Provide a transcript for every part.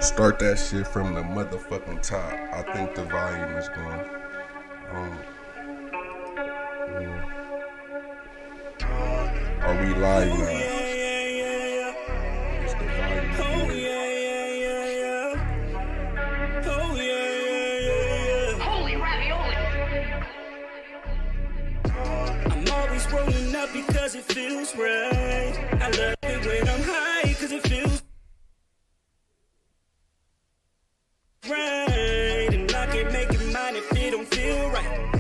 Start that shit from the motherfucking top. I think the volume is going. Are we live now? Is the volume good? Holy ravioli! I'm always rolling up because it feels right. I love it when I'm high because it feels right. And I can't make it mine if it don't feel right.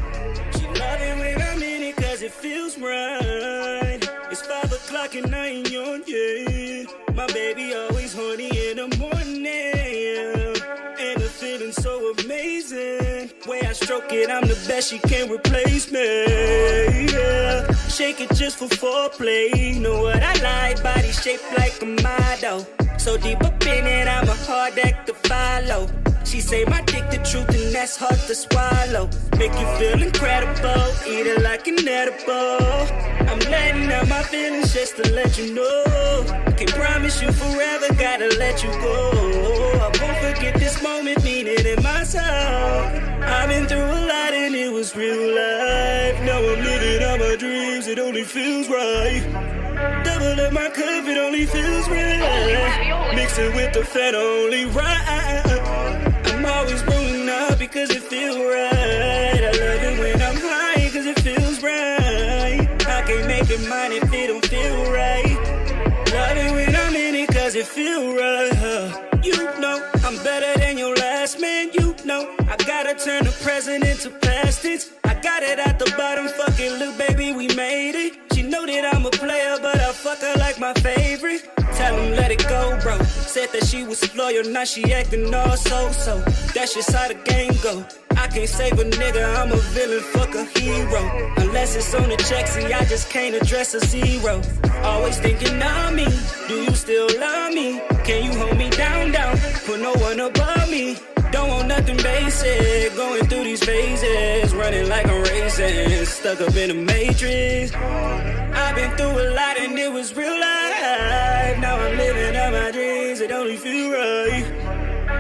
She love it when I'm in it because it feels right. It's 5 o'clock and I ain't on yet. My baby always horny in the morning. And the feeling so amazing. Way I stroke it, I'm the best, she can't replace me. Yeah. Shake it just for foreplay. Know what I like, body shaped like a model. So deep up in it, I'm a hard act to follow. She say my dick the truth and that's hard to swallow. Make you feel incredible, eat it like an edible. I'm letting out my feelings just to let you know. Can't promise you forever, gotta let you go. I won't forget this moment, mean it in my soul. I've been through a lot and it was real life. Now I'm living out my dreams, it only feels right. Double up my cup, it only feels right. Mix it with the fat, only right. I'm always rolling up because it feels right. I love it when I'm high because it feels right. I can't make it mine if it don't feel right. Love it when I'm in it because it feel right. You know I'm better than your last man. You know I gotta turn the present into past tense. I got it at the bottom, fuck it, look baby, we made it. She know that I'm a player, but I fuck her like my favorite. Tell him let it go, bro. Said that she was loyal, now she acting all so. That's just how the game go. I can't save a nigga, I'm a villain, fuck a hero. Unless it's on the check, see I just can't address a zero. Always thinking of me, do you still love me? Can you hold me down, put no one above me? Don't want nothing basic, going through these phases. Running like I'm racing, stuck up in the matrix. I've been through a lot and it was real life. Now I'm living out my dreams, it only feel right.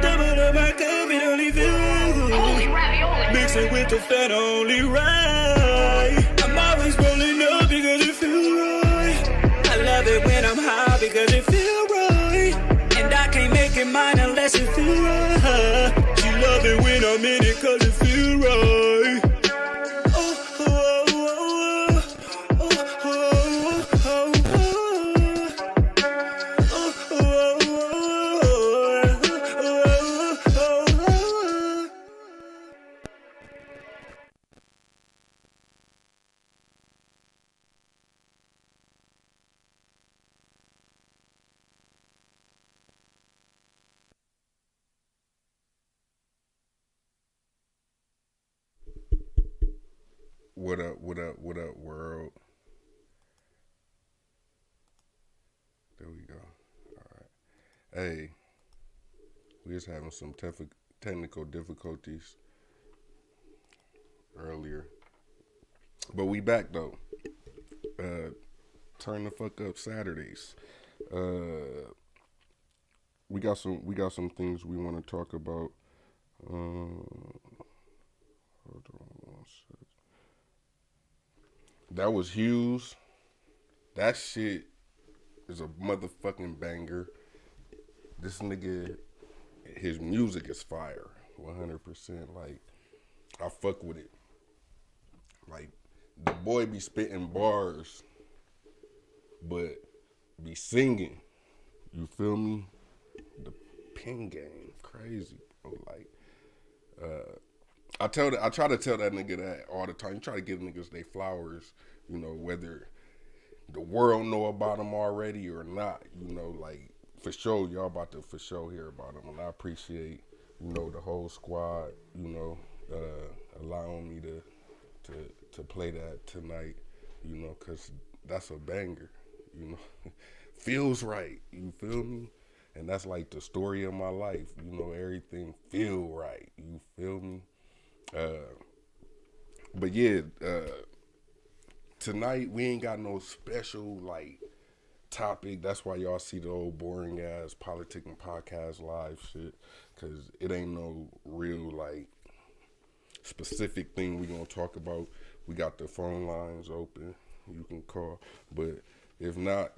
Double up my cup, it only feel right. Holy ravioli! Mix it with the fat, only right. I'm always rolling up because it feel right. I love it when I'm high because it feel right. And I can't make it mine unless it feel right. She love it when I'm in it cause it feel right. What up, world? There we go. All right. Hey, we was having some technical difficulties earlier, but we back though. Turn the fuck up Saturdays. We got some things we want to talk about. Hold on one sec. That was Hughes. That shit is a motherfucking banger. This nigga, his music is fire. 100%. Like, I fuck with it. Like, the boy be spitting bars, but be singing. You feel me? The pen game, crazy, bro. Like, I try to tell that nigga that all the time. You try to give niggas they flowers, you know, whether the world know about them already or not. You know, like for sure, y'all about to for sure hear about them, and I appreciate, you know, the whole squad, you know, allowing me to play that tonight, you know, cause that's a banger, you know, feels right. You feel me? And that's like the story of my life. You know, everything feel right. You feel me? But yeah, tonight we ain't got no special like topic. That's why y'all see the old boring ass Politickin podcast live shit, cause it ain't no real like specific thing we gonna talk about. We got the phone lines open. You can call, but if not,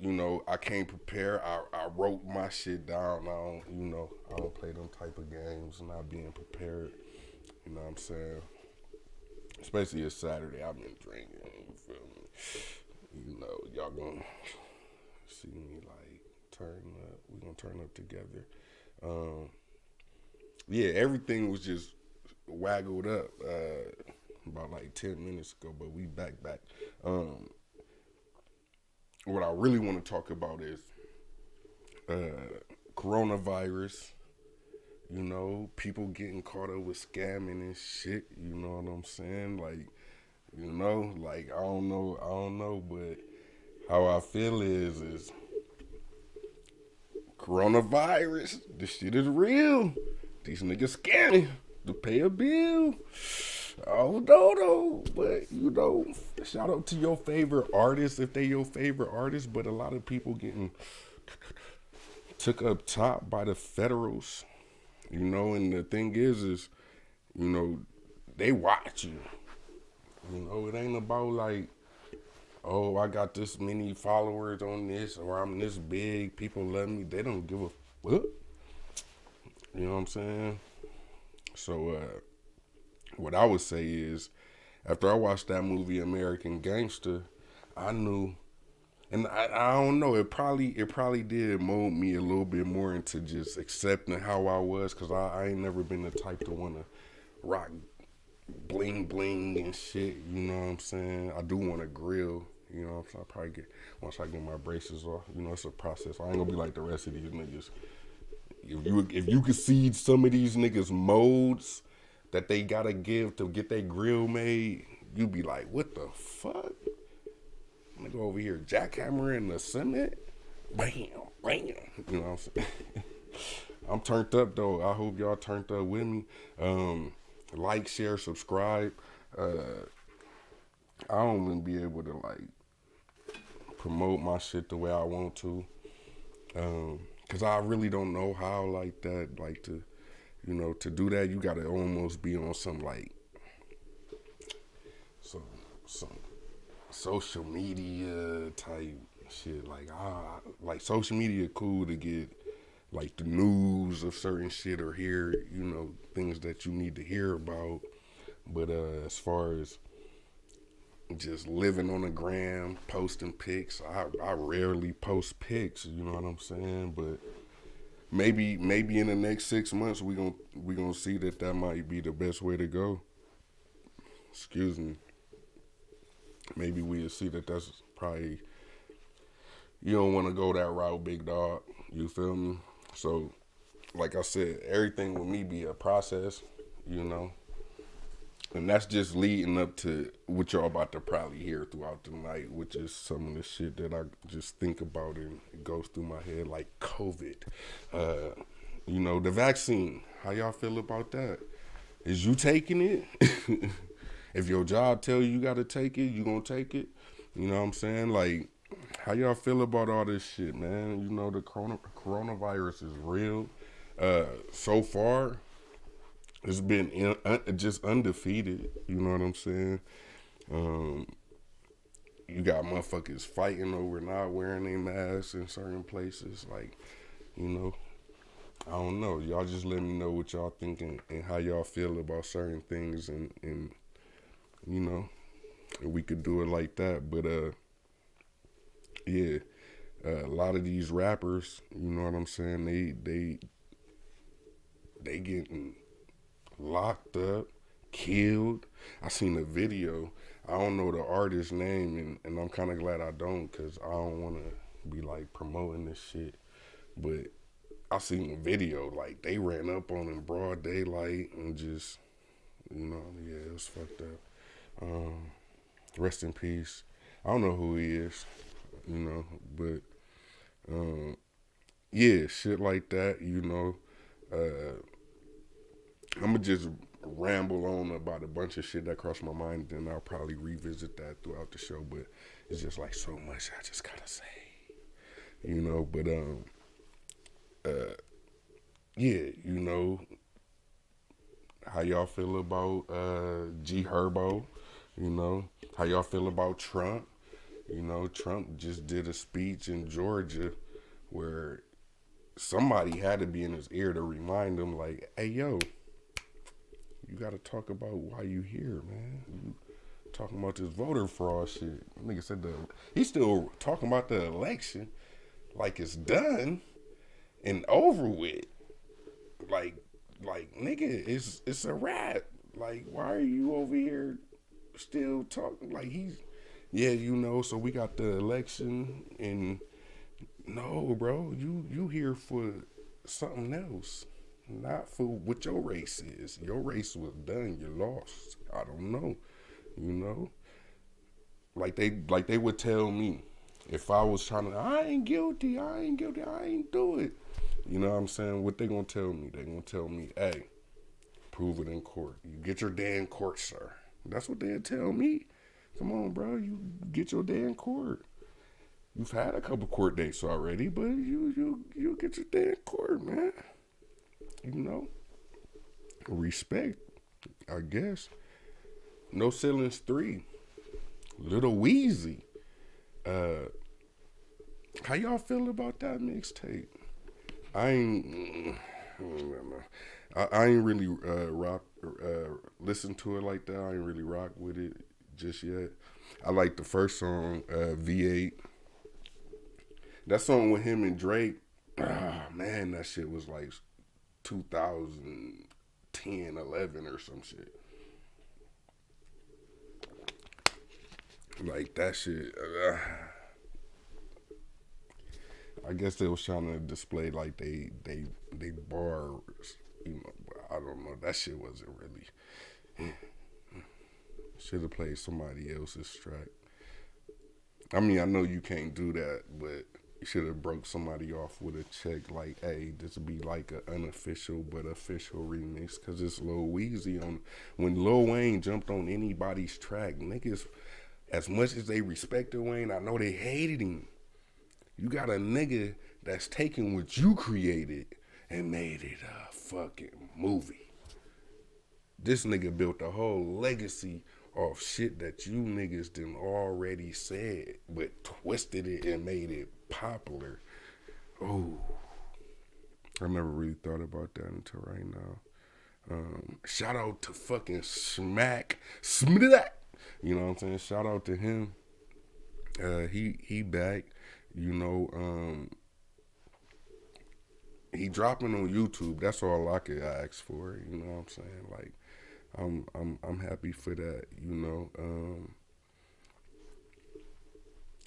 I can't prepare. I wrote my shit down. I don't play them type of games. Not being prepared. You know what I'm saying? Especially it's Saturday. I've been drinking. You feel me? Y'all gonna see me like turn up. We gonna turn up together. Yeah, everything was just waggled up about like 10 minutes ago, but we back. What I really want to talk about is coronavirus. People getting caught up with scamming and shit. You know what I'm saying? Like, I don't know, but how I feel is coronavirus. This shit is real. These niggas scamming to pay a bill. Oh no, but shout out to your favorite artists if they your favorite artists, but a lot of people getting took up top by the federals, and the thing is, they watch you. It ain't about like, oh, I got this many followers on this, or I'm this big, people love me. They don't give a fuck. You know what I'm saying? So, what I would say is, after I watched that movie American Gangster, I knew, and I don't know, it probably did mold me a little bit more into just accepting how I was, because I ain't never been the type to want to rock bling bling and shit, you know what I'm saying? I do want to grill, so I probably once I get my braces off, it's a process. I ain't gonna be like the rest of these niggas. If you could see some of these niggas modes that they gotta give to get their grill made, you be like, what the fuck? Nigga over here jackhammering the cement, bam, bam. You know what I'm saying? I'm turned up though. I hope y'all turned up with me. Like, share, subscribe. I don't even be able to like promote my shit the way I want to, cause I really don't know how like that, like to do that. You gotta almost be on some like some social media type shit. Like social media cool to get like the news of certain shit or hear, things that you need to hear about. But as far as just living on the gram, posting pics, I rarely post pics, you know what I'm saying? But maybe in the next 6 months we gonna see that might be the best way to go. Excuse me. Maybe we'll see that's probably, you don't want to go that route, big dog. You feel me? So, like I said, everything with me be a process, and that's just leading up to what y'all about to probably hear throughout the night, which is some of the shit that I just think about and it goes through my head, like COVID. The vaccine. How y'all feel about that? Is you taking it? If your job tell you got to take it, you gonna take it? You know what I'm saying? Like, how y'all feel about all this shit, man? The coronavirus is real. So far, it's been just undefeated. You know what I'm saying? You got motherfuckers fighting over not wearing their masks in certain places. Like, I don't know. Y'all just let me know what y'all thinking and how y'all feel about certain things, and we could do it like that. But yeah, a lot of these rappers, you know what I'm saying, they getting locked up, killed. I seen a video. I don't know the artist's name, and I'm kind of glad I don't, because I don't want to be like promoting this shit. But I seen a video, like they ran up on in broad daylight and just, yeah, it was fucked up. Rest in peace. I don't know who he is, but yeah, shit like that, I'm gonna just ramble on about a bunch of shit that crossed my mind, and I'll probably revisit that throughout the show, but it's just like so much I just gotta say. you know. But yeah, you know, how y'all feel about G Herbo? You know, how y'all feel about Trump? You know, Trump just did a speech in Georgia where somebody had to be in his ear to remind him, like, hey, yo, you got to talk about why you here, man. You talking about this voter fraud shit. Nigga said he's still talking about the election like it's done and over with. Like nigga, it's a wrap. Like, why are you over here still talking? Like, yeah, you know, so we got the election, and no, bro, you here for something else, not for what your race is. Your race was done. You lost. I don't know, you know. Like they would tell me if I was trying to, I ain't guilty, I ain't do it. You know what I'm saying? What they gonna tell me? They gonna tell me, hey, prove it in court. You get your day in court, sir. That's what they'll tell me. Come on, bro, you get your day in court. You've had a couple court dates already, but you get your day in court, man. You know, respect, I guess. No Ceilings 3, Little Weezy. How y'all feel about that mixtape? I ain't really listen to it like that. I ain't really rock with it just yet. I like the first song, V8. That song with him and Drake, man, that shit was like 2010, 11 or some shit. Like that shit. I guess they was trying to display like they bars, you know. But I don't know. That shit wasn't really. Should have played somebody else's track. I mean, I know you can't do that, but you should have broke somebody off with a check like, hey, this would be like an unofficial but official remix, because it's Lil Weezy on. When Lil Wayne jumped on anybody's track, niggas, as much as they respected Wayne, I know they hated him. You got a nigga that's taking what you created and made it a fucking movie. This nigga built a whole legacy off shit that you niggas done already said, but twisted it and made it popular. Oh, I never really thought about that until right now. Shout out to fucking Smack. You know what I'm saying? Shout out to him. He back. You know, he dropping on YouTube. That's all I could ask for. You know what I'm saying? Like, I'm happy for that. You know,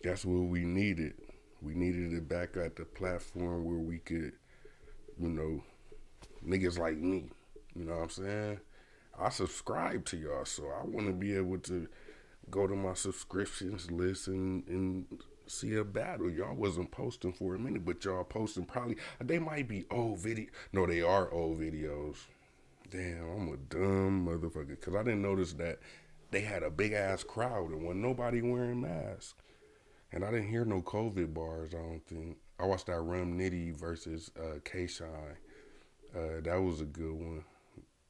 that's what we needed. We needed it back at the platform where we could, you know, niggas like me. You know what I'm saying? I subscribe to y'all, so I want to be able to go to my subscriptions list and see a battle. Y'all wasn't posting for a minute, but y'all posting probably, they might be old video. No, they are old videos. Damn, I'm a dumb motherfucker, because I didn't notice that they had a big ass crowd and wasn't nobody wearing masks. And I didn't hear no COVID bars, I don't think. I watched that Rum Nitty versus K-Shine. That was a good one.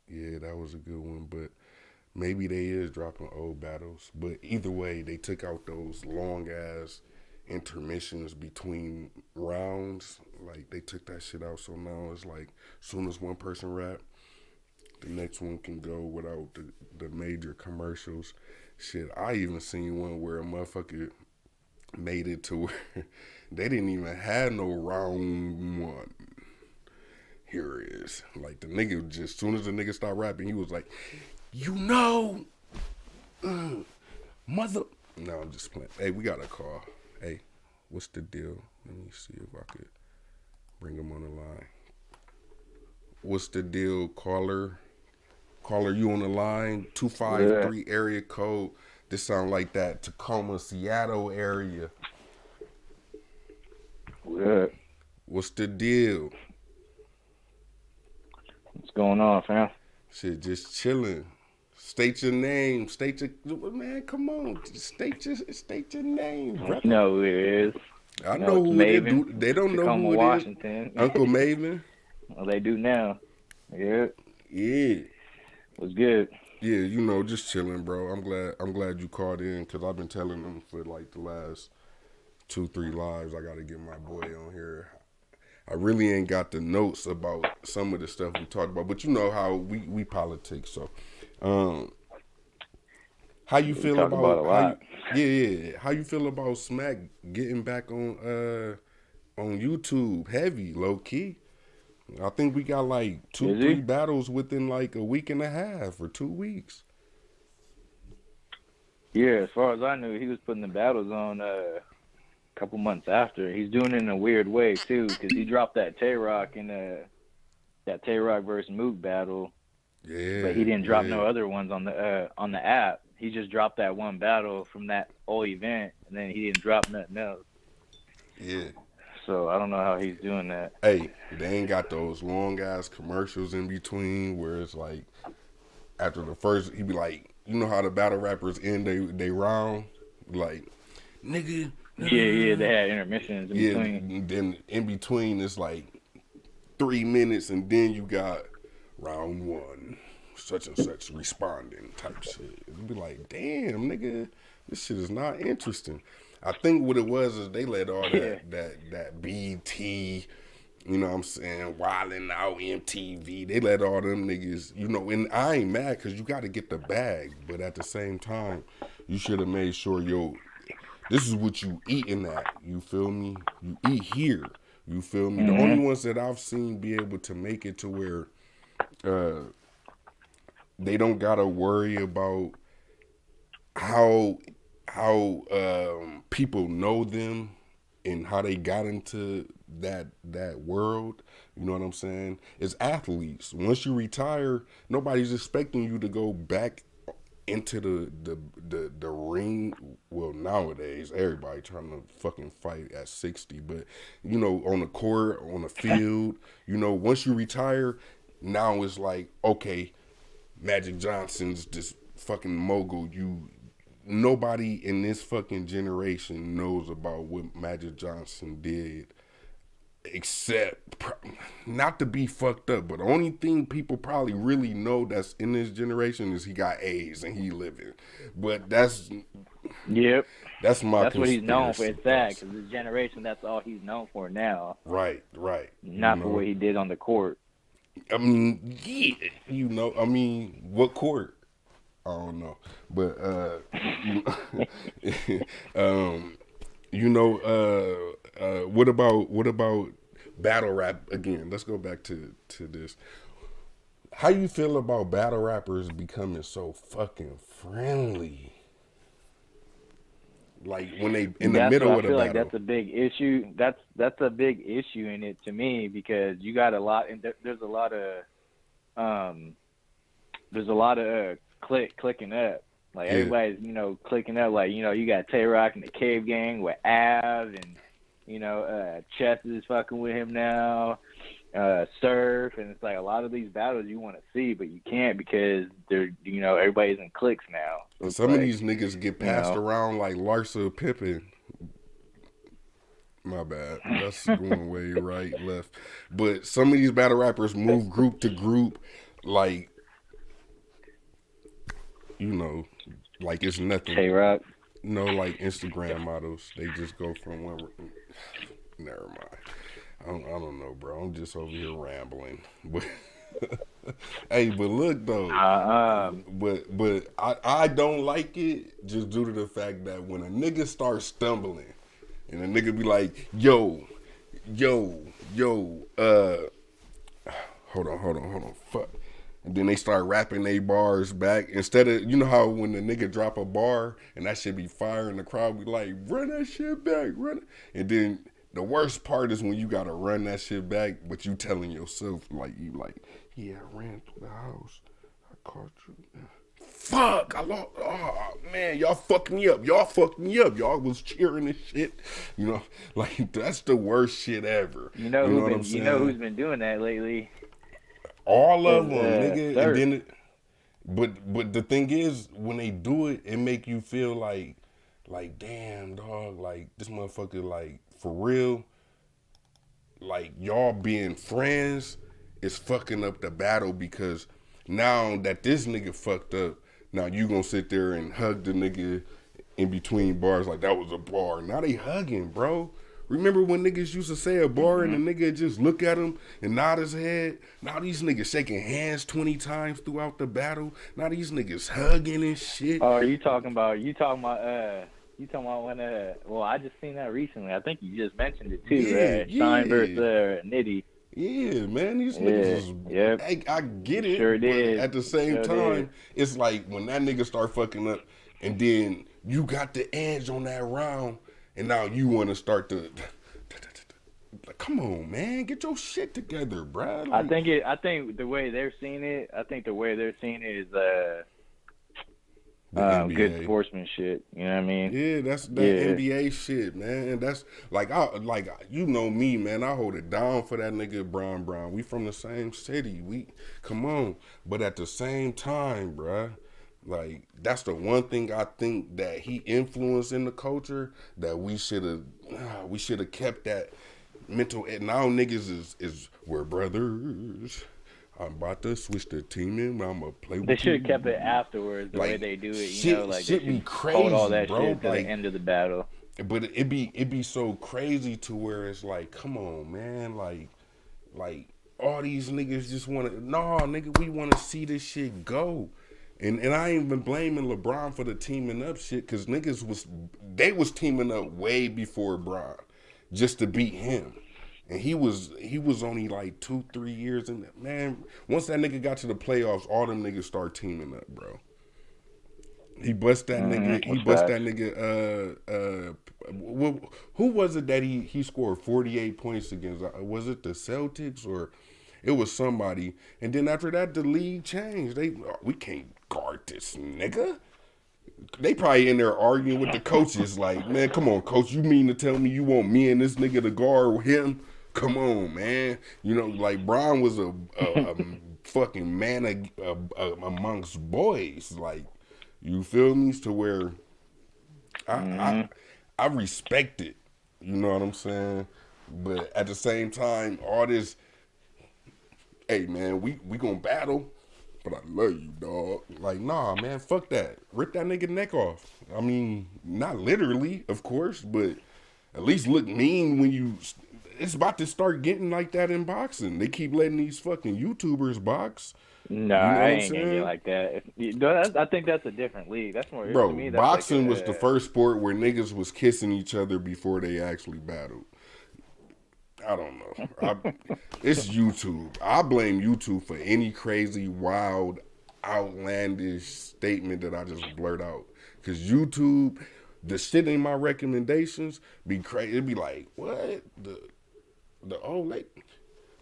Yeah, that was a good one, but maybe they is dropping old battles. But either way, they took out those long ass intermissions between rounds. Like, they took that shit out, so now it's like, soon as one person rap, the next one can go without the major commercials. Shit, I even seen one where a motherfucker made it to where they didn't even have no round one. Here it is. Like, the nigga just, soon as the nigga stopped rapping, he was like, you know, mother. No, I'm just playing. Hey, we got a call. Hey, what's the deal? Let me see if I could bring him on the line. What's the deal, caller? Caller, you on the line? 253 area code. This sound like that Tacoma, Seattle area. Good. What's the deal? What's going on, fam? Shit, just chilling. State your name. Man, come on. State your name, brother. You know who it is. I You know, know it's who they Maven, do. They don't know Tacoma, who it is. Washington. Uncle Maven. Well, they do now. Yeah, Yeah. was good. Yeah, you know, just chilling, bro. I'm glad you called in because I've been telling them for like the last 2, 3 lives. I got to get my boy on here. I really ain't got the notes about some of the stuff we talked about, but you know how we politics. So, um, how you We feel talk about about a how you? lot. Yeah. How you feel about Smack getting back on YouTube heavy, low key? I think we got like two, Is three he? battles within like a week and a half or 2 weeks. Yeah, as far as I knew, he was putting the battles on a couple months after. He's doing it in a weird way too, because he dropped that Tay Rock in that Tay Rock versus Mook battle, Yeah, but he didn't drop no yeah. other ones on the app. He just dropped that one battle from that whole event, and then he didn't drop nothing else. Yeah. So I don't know how he's doing that. Hey, they ain't got those long ass commercials in between where it's like after the first he be like, you know how the battle rappers end they round? Like, nigga. Yeah, they had intermissions in Yeah, between. then in between it's like 3 minutes and then you got round one, such and such responding type shit. It'd be like, damn, nigga, this shit is not interesting. I think what it was is they let all Yeah. that BT, you know what I'm saying, Wildin' Out, MTV, they let all them niggas, you know, and I ain't mad because you got to get the bag, but at the same time, you should have made sure, yo, this is what you eating at, you feel me? You eat here, you feel me? The only ones that I've seen be able to make it to where they don't got to worry about how people know them and how they got into that world. You know what I'm saying? It's athletes. Once you retire, nobody's expecting you to go back into the ring. Well, nowadays everybody trying to fucking fight at 60, but you know, on the court, on the field, you know, once you retire, now it's like, okay, Magic Johnson's this fucking mogul. Nobody in this fucking generation knows about what Magic Johnson did, except not to be fucked up, but the only thing people probably really know that's in this generation is he got AIDS and he living. But that's Yep. that's my That's what he's known for. conspiracy It's sad thoughts. because his generation, that's all he's known for now. Right. Not You for know? what he did on the court. I mean, yeah, you know, I mean, what court? I don't know, but you know, what about battle rap again? Let's go back to this. How you feel about battle rappers becoming so fucking friendly? Like when they in the That's middle what of I the feel like. battle. That's a big issue. That's a big issue in it to me because you got a lot, and there's a lot of clicking up. Like Yeah. everybody's, you know, clicking up. Like, you know, you got Tay Rock and the Cave Gang with Av, and you know, Chess is fucking with him now. Surf, and it's like a lot of these battles you want to see, but you can't because they're, you know, everybody's in cliques now. So it's Some of like, these niggas get passed you know. around like Larsa Pippen. My bad. That's going way right, left. But some of these battle rappers move group to group, like, you know, like it's nothing. Tay Rock. No, like Instagram models. They just go from one. Never mind. I don't know, bro. I'm just over here rambling. But hey, but look though. But I don't like it just due to the fact that when a nigga starts stumbling and a nigga be like, yo, hold on, fuck. And then they start rapping they bars back. Instead of, you know how when the nigga drop a bar and that shit be fire and the crowd be like, run that shit back, run it. And then the worst part is when you gotta run that shit back, but you telling yourself, like, you like, yeah, I ran through the house. I caught you. Fuck, I lost. Oh, man, y'all fucked me up. Y'all was cheering and shit. You know, like, that's the worst shit ever. You know, what I'm saying? You know who's been doing that lately? All of them, nigga. Surf. And then, but the thing is, when they do it, it make you feel like damn, dog, like this motherfucker like for real, like y'all being friends is fucking up the battle, because now that this nigga fucked up, now you gonna sit there and hug the nigga in between bars like that was a bar. Now they hugging, bro. Remember when niggas used to say a bar and the nigga just look at him and nod his head? Now these niggas shaking hands 20 times throughout the battle. Now these niggas hugging and shit. Oh, you talking about when well, I just seen that recently. I think you just mentioned it too. Shine versus Nitty. Yeah, man, these niggas is, I get it. Sure did. At the same time, it's like when that nigga start fucking up and then you got the edge on that round and now you want to start to, like, come on, man, get your shit together, bruh. Like, I think the way they're seeing it is good sportsmanship. You know what I mean? Yeah, that's that NBA shit, man. That's like you know me, man. I hold it down for that nigga Brown. We from the same city. We come on, but at the same time, bruh, like that's the one thing I think that he influenced in the culture that we should have kept that mental. And now niggas is we're brothers. I'm about to switch the team in, but I'm gonna play with They should have you. kept it afterwards, the Like, way they do it. You shit- know, like shit they be should crazy, hold all that bro. shit to Like- the end of the battle. But it be so crazy to where it's like, come on, man, like all these niggas just want to, nigga, we want to see this shit go. And I ain't even blaming LeBron for the teaming up shit, because niggas was teaming up way before Bron just to beat him. And he was only like 2-3 years in that. Man, once that nigga got to the playoffs, all them niggas start teaming up, bro. He bust that nigga. He bust that nigga. Who was it that he scored 48 points against? Was it the Celtics or it was somebody? And then after that, the league changed. We can't guard this nigga. They probably in there arguing with the coaches like, man, come on, coach. You mean to tell me you want me and this nigga to guard him? Come on, man. You know, like Brown was a fucking man amongst boys. Like, you feel me? To where I respect it. You know what I'm saying? But at the same time, all this, hey man, we gonna battle, but I love you, dog. Like, nah, man, fuck that. Rip that nigga neck off. I mean, not literally, of course, but at least look mean when you. It's about to start getting like that in boxing. They keep letting these fucking YouTubers box. No, you know I ain't gonna get like that. I think that's a different league. That's more. Bro, to me, that's boxing like was the first sport where niggas was kissing each other before they actually battled. I don't know. It's YouTube. I blame YouTube for any crazy, wild, outlandish statement that I just blurt out. Because YouTube, the shit in my recommendations be crazy. It'd be like, what? The old lady?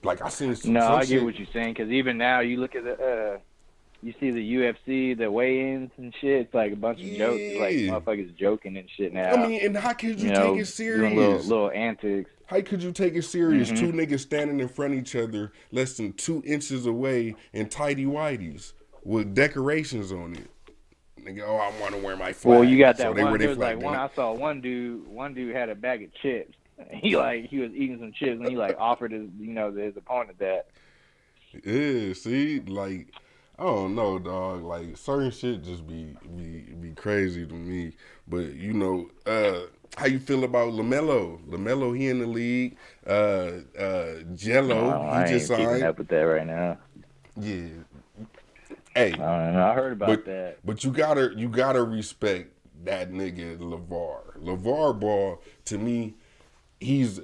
Like, I seen some I shit. get what you're saying, because even now you look at you see the UFC, the weigh-ins and shit. It's like a bunch of jokes, like motherfuckers joking and shit now. I mean, and how could you take it serious? Doing little antics. How could you take it serious? Two niggas standing in front of each other, less than 2 inches away, in tighty whities with decorations on it. Nigga, I want to wear my flag. Well, you got that so one. There was like one. I saw one dude had a bag of chips. He was eating some chips, and he like offered his opponent that. Yeah, see, like, I don't know, dog. Like, certain shit just be crazy to me. But how you feel about LaMelo? LaMelo, he in the league. Jello, he just signed. I ain't keeping up with that right now. Yeah. Hey, I don't know. I heard about that. But you gotta respect that nigga LeVar. LeVar Ball, to me, he's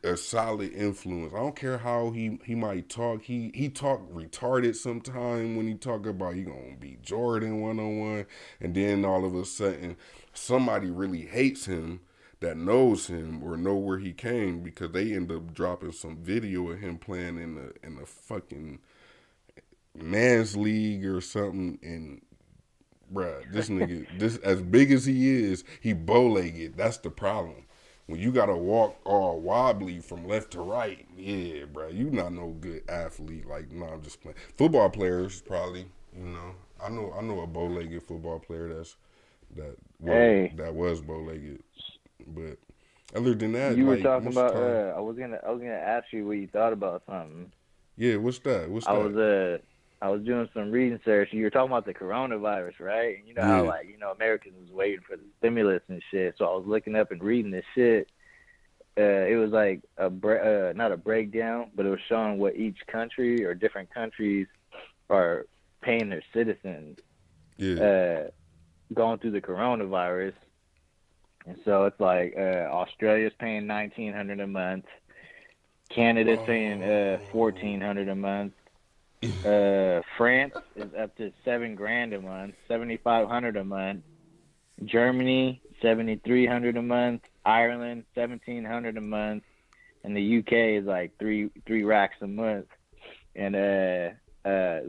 a solid influence. I don't care how he might talk. He talk retarded sometime when he talk about he gonna be Jordan 1-on-1, and then all of a sudden somebody really hates him that knows him or know where he came, because they end up dropping some video of him playing in the fucking man's league or something. And bruh, this nigga, this as big as he is, he bow-legged. That's the problem. When you gotta walk all wobbly from left to right, yeah, bruh, you not no good athlete. Like, no, I'm just playing. Football players probably, I know a bow-legged football player that was bow-legged. But other than that, You were like talking most of about. the time, I was gonna ask you what you thought about something. yeah. What's that? What's I that? was I was doing some reading search. You were talking about the coronavirus, right? And you know how Yeah, like Americans was waiting for the stimulus and shit. So I was looking up and reading this shit. It was like not a breakdown, but it was showing what each country or different countries are paying their citizens yeah. uh, going through the coronavirus. And so it's like Australia's paying $1,900 a month, Canada's paying $1,400 a month, France is up to $7,000 a month, $7,500 a month, Germany $7,300 a month, Ireland $1,700 a month, and the UK is like three racks a month. And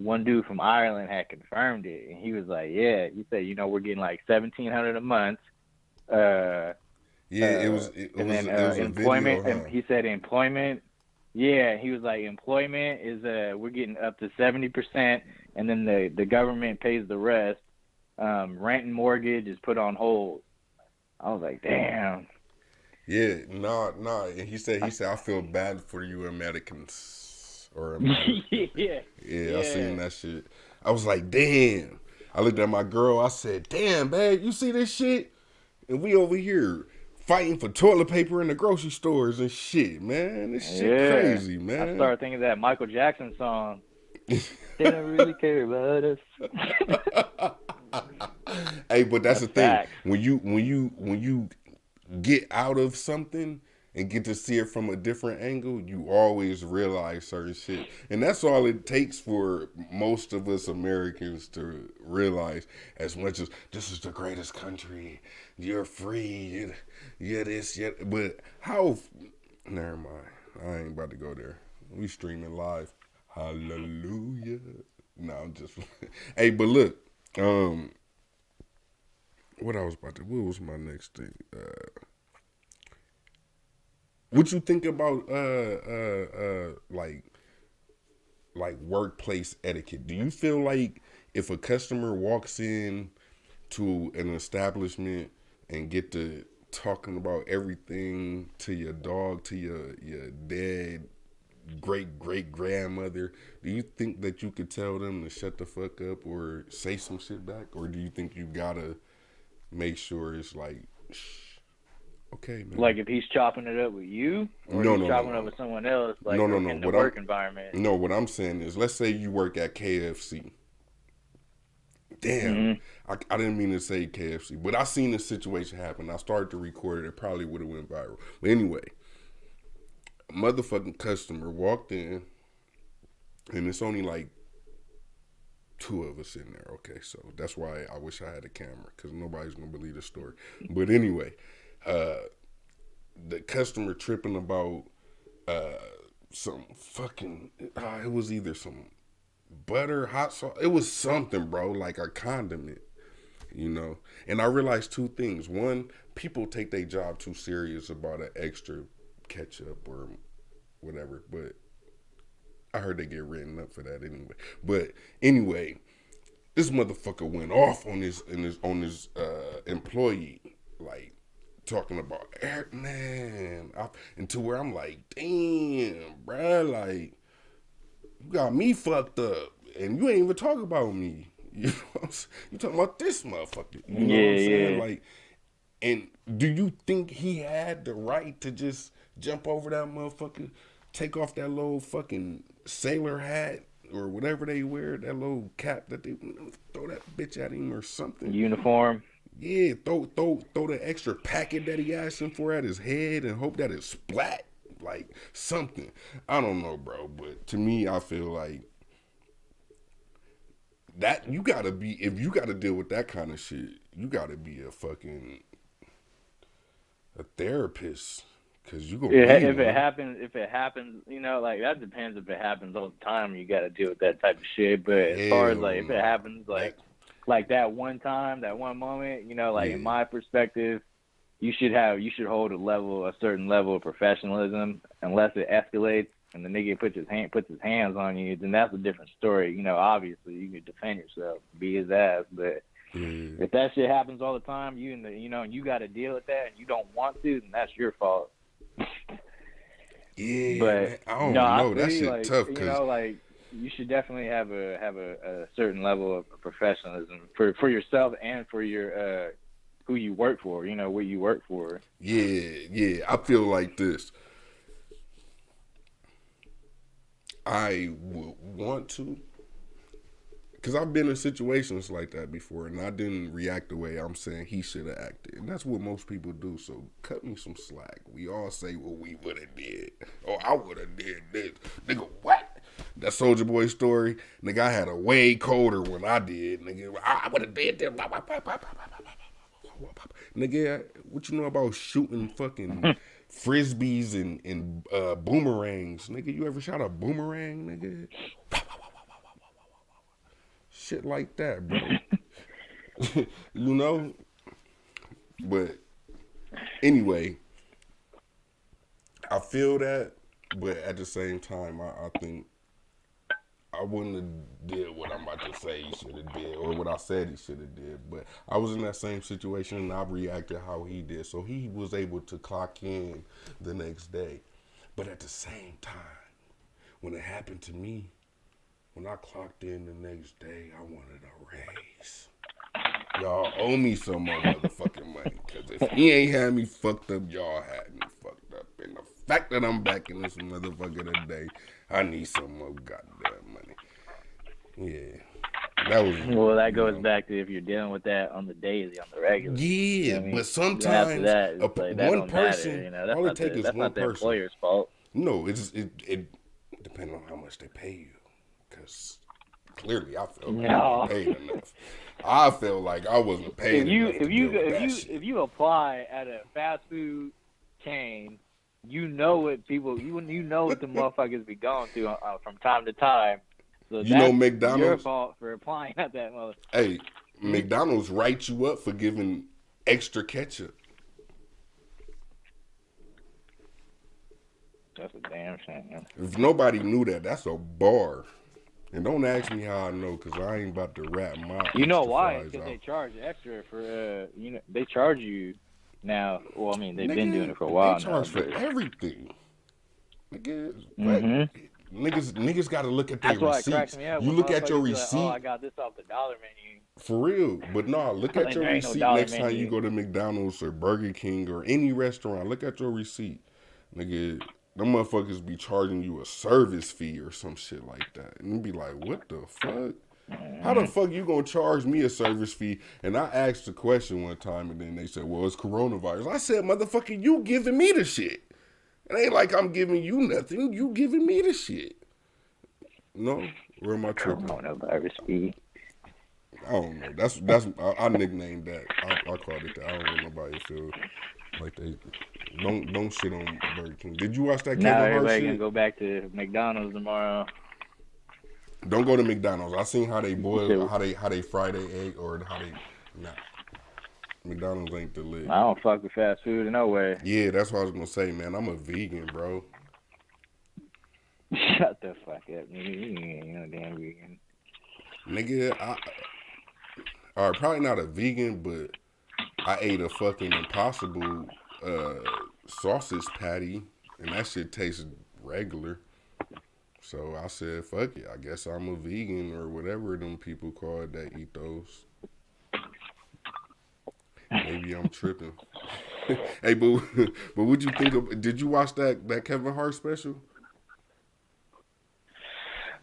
one dude from Ireland had confirmed it, and he was like, "Yeah," he said, we're getting like $1,700 a month. Yeah, it was a video, Employment. huh? He said employment. Yeah, he was like employment is we're getting up to 70%, and then the government pays the rest. Rent and mortgage is put on hold. I was like, damn. Yeah, nah. And he said, I feel bad for you Americans or America. Yeah, Yeah, I yeah. seen that shit. I was like, damn. I looked at my girl. I said, damn, babe, you see this shit? And we over here fighting for toilet paper in the grocery stores and shit, man. This shit Yeah. crazy, I man. started thinking of that Michael Jackson song. They don't really care about us. Hey, but that's That's the thing. facts. When you get out of something and get to see it from a different angle, you always realize certain shit. And that's all it takes for most of us Americans to realize, as much as this is the greatest country, you're free, yeah, this, yeah. But how, never mind. I ain't about to go there. We streaming live. Hallelujah. No, I'm just, hey, but look, what what was my next thing? What you think about like workplace etiquette? Do you feel like if a customer walks in to an establishment and get to talking about everything to your dog, to your dead great grandmother, do you think that you could tell them to shut the fuck up or say some shit back, or do you think you gotta make sure it's like, shh, okay, man? Like if he's chopping it up with you, or No, he's no, no, chopping it no. up with someone else, like No, no, no. in the work environment. No, what I'm saying is, let's say you work at KFC. Damn, Mm-hmm. I didn't mean to say KFC, but I seen this situation happen. I started to record it. It probably would have went viral. But anyway, a motherfucking customer walked in, and it's only like two of us in there. Okay, so that's why I wish I had a camera, because nobody's gonna believe the story. But anyway, the customer tripping about some fucking. It was either some butter, hot sauce. It was something, bro, like a condiment, And I realized two things. One, people take their job too serious about an extra ketchup or whatever, but I heard they get written up for that anyway. But anyway, this motherfucker went off on his employee, like talking about man, and to where I'm like, damn, bruh, like you got me fucked up, and you ain't even talking about me. You know what I'm saying? You talking about this motherfucker. You know what I'm saying? Yeah. Like, and do you think he had the right to just jump over that motherfucker, take off that little fucking sailor hat or whatever they wear, that little cap that they throw that bitch at him or something? Uniform. Yeah, throw the extra packet that he asked him for at his head and hope that it splat, like something. I don't know, bro, but to me, I feel like that you gotta be, if you gotta deal with that kind of shit, you gotta be a therapist, cause you gonna If need it one. happens, like that depends. If it happens all the time, you got to deal with that type of shit. But as far as Hell like if no. it happens, like that one time, that one moment, like Yeah. in my perspective, you should hold a certain level of professionalism. Unless it escalates and the nigga puts his hands on you, then that's a different story. Obviously you can defend yourself, be his ass, but If that shit happens all the time, and you got to deal with that, and you don't want to, then that's your fault. Yeah, But man, I don't no, I know. That feel shit like, tough because like you should definitely have a certain level of professionalism for yourself and for your who you work for. What you work for. yeah. I feel like this. I would want to, because I've been in situations like that before, and I didn't react the way I'm saying he should have acted, and that's what most people do. So cut me some slack. We all say what we would have did, or I would have did this, nigga. What? That Soldier Boy story, nigga. I had a way colder when I did, nigga. I would have did this. Nigga, what you know about shooting fucking frisbees and boomerangs, nigga? You ever shot a boomerang, nigga? Shit like that, bro. You know? But anyway, I feel that, but at the same time, I think I wouldn't have did what I'm about to say he should have did, or what I said he should have did. But I was in that same situation, and I reacted how he did. So he was able to clock in the next day. But at the same time, when it happened to me, when I clocked in the next day, I wanted a raise. Y'all owe me some more motherfucking money. Because if he ain't had me fucked up, y'all had me fucked up. And the fact that I'm back in this motherfucker today, I need some more goddamn money. Yeah. That was. Well, that goes back to if you're dealing with that on the daily, on the regular. Yeah, I mean? but sometimes that, it's like, that one don't person, matter, that's all not it takes is that's one not the person. employer's fault. No, it depends on how much they pay you. Because clearly I felt like I wasn't paid enough. I felt like I wasn't paid enough to deal with that shit. If you apply at a fast food chain, you know what the motherfuckers be going through from time to time. So You know that's McDonald's, your fault for applying at that motherfucker. Hey, McDonald's writes you up for giving extra ketchup. That's a damn shame. If nobody knew that, that's a bar. And don't ask me how I know, because I ain't about to rap my You know extra why? fries Because out. they charge extra for they charge you now. Well, I mean, they've been doing it for a while now. They charge for everything. Mm-hmm. Niggas got to look at their That's why it receipts. cracks me up. You when look at your motherfuckers be receipt. Like, I got this off the dollar menu. For real. But no, look at Like, your there ain't no receipt dollar next time menu. you go to McDonald's or Burger King or any restaurant. Look at your receipt. Nigga, them motherfuckers be charging you a service fee or some shit like that. And you be like, what the fuck? How the fuck you gonna charge me a service fee? And I asked the question one time, and then they said, well, it's coronavirus. I said, motherfucker, you giving me the shit. It ain't like I'm giving you nothing. You giving me the shit. No? Where am I tripping? Coronavirus fee. I don't know. That's I nicknamed that. I called it that. I don't want nobody to feel like they don't shit on Burger King. Did you watch that Now Kevin Hart everybody shit? gonna go back to McDonald's tomorrow. Don't go to McDonald's. I seen how they boil, how they fry their egg, or how they McDonald's ain't the lid. I don't fuck with fast food in no way. Yeah, that's what I was gonna say, man. I'm a vegan, bro. Shut the fuck up, nigga. You ain't no damn vegan. Nigga, alright, probably not a vegan, but I ate a fucking Impossible sausage patty, and that shit tastes regular. So I said, fuck it. I guess I'm a vegan or whatever them people call it that eat those. Maybe I'm tripping. Hey, but what you think of? Did you watch that Kevin Hart special?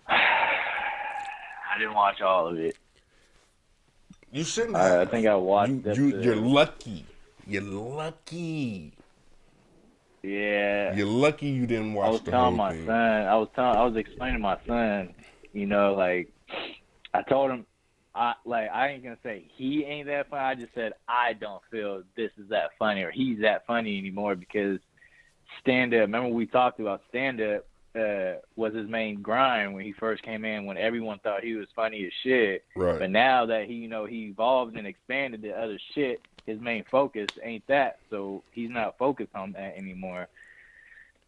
I didn't watch all of it. You shouldn't have. I think I watched You're lucky. You're lucky. Yeah. You're lucky you didn't watch the whole thing. I was explaining to my son, like I told him I ain't gonna say he ain't that funny. I just said I don't feel this is that funny or he's that funny anymore because stand up. Remember we talked about stand up was his main grind when he first came in, when everyone thought he was funny as shit. Right. But now that he evolved and expanded to other shit, his main focus ain't that. So he's not focused on that anymore.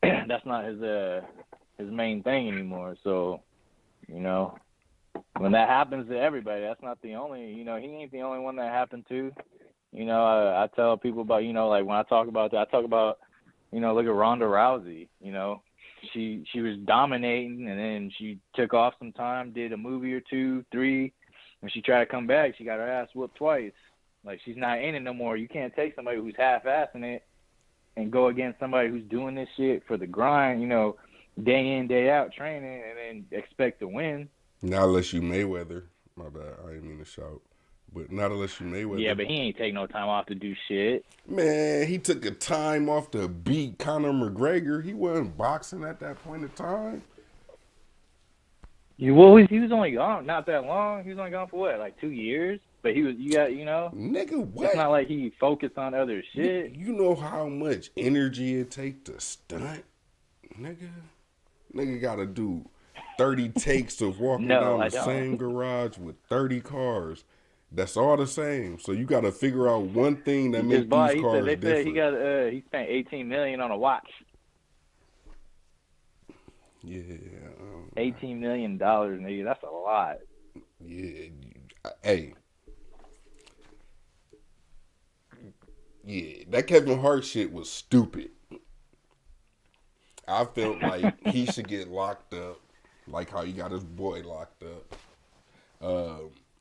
That's not his main thing anymore. So, when that happens to everybody, that's not the only. He ain't the only one that happened to. I tell people about, like when I talk about that, I talk about, look at Ronda Rousey. She was dominating, and then she took off some time, did a movie or two, three. When she tried to come back, she got her ass whooped twice. Like, she's not in it no more. You can't take somebody who's half-assing it and go against somebody who's doing this shit for the grind, day in, day out training, and then expect to win. Not unless you Mayweather. My bad. I didn't mean to shout. But not unless you Mayweather. Yeah, but he ain't take no time off to do shit. Man, he took a time off to beat Conor McGregor. He wasn't boxing at that point in time. He was only gone not that long. He was only gone for what, like 2 years? But Nigga, what? It's not like he focused on other shit. You know how much energy it take to stunt? Nigga gotta do 30 takes of walking down the same garage with 30 cars. That's all the same. So you gotta figure out one thing that makes these cars different. They said he spent $18 million on a watch. Yeah. $18 million, nigga. That's a lot. Yeah. Hey. Yeah, that Kevin Hart shit was stupid. I felt like he should get locked up, like how he got his boy locked up.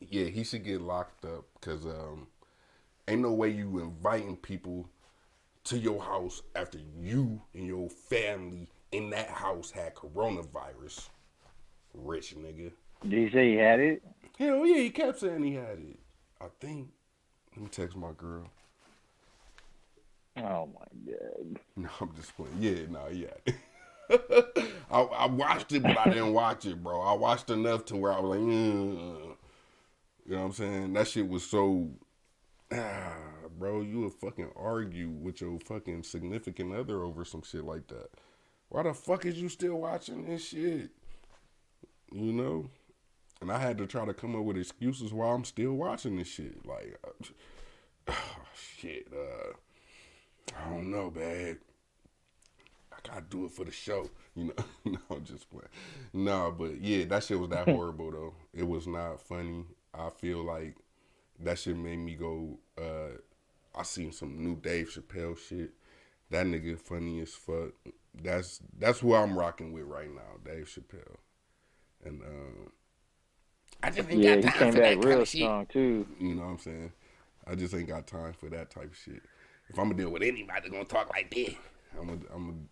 Yeah, he should get locked up because ain't no way you inviting people to your house after you and your family in that house had coronavirus. Rich nigga. Did he say he had it? Hell yeah, he kept saying he had it. I think. Let me text my girl. Oh my god. No, I'm just playing. Yeah, no, yeah. I watched it, but I didn't watch it, bro. I watched enough to where I was like, you know what I'm saying? That shit was so, bro, you would fucking argue with your fucking significant other over some shit like that. Why the fuck is you still watching this shit? You know? And I had to try to come up with excuses why I'm still watching this shit. Like, shit, I don't know, babe. I gotta do it for the show. No, I'm just playing. No, but yeah, that shit was that horrible, though. It was not funny. I feel like that shit made me go, I seen some new Dave Chappelle shit. That nigga funny as fuck. That's who I'm rocking with right now, Dave Chappelle. And I just ain't got time for that kind of shit. Strong too. You know what I'm saying? I just ain't got time for that type of shit. If I'm gonna deal with anybody gonna talk like that, I'm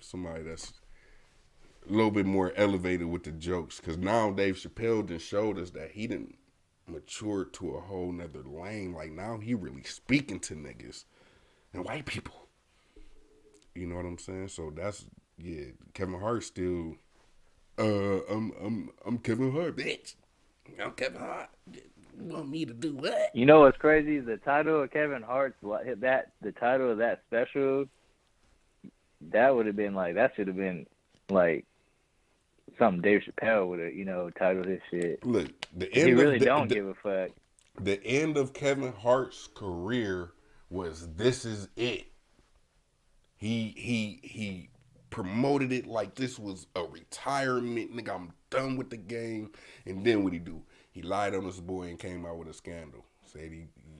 somebody that's a little bit more elevated with the jokes. Cause now Dave Chappelle done showed us that he done matured to a whole nother lane. Like now he really speaking to niggas and white people. You know what I'm saying? So that's Kevin Hart still. I'm Kevin Hart, bitch. I'm Kevin Hart. You want me to do what? You know what's crazy? The title of Kevin Hart's the title of that special, that would have been like, that should have been like something Dave Chappelle would have, titled his shit. Look, he really don't give a fuck. The end of Kevin Hart's career was This Is It. He promoted it like this was a retirement. Nigga, I'm done with the game. And then what he do? He lied on his boy and came out with a scandal. Said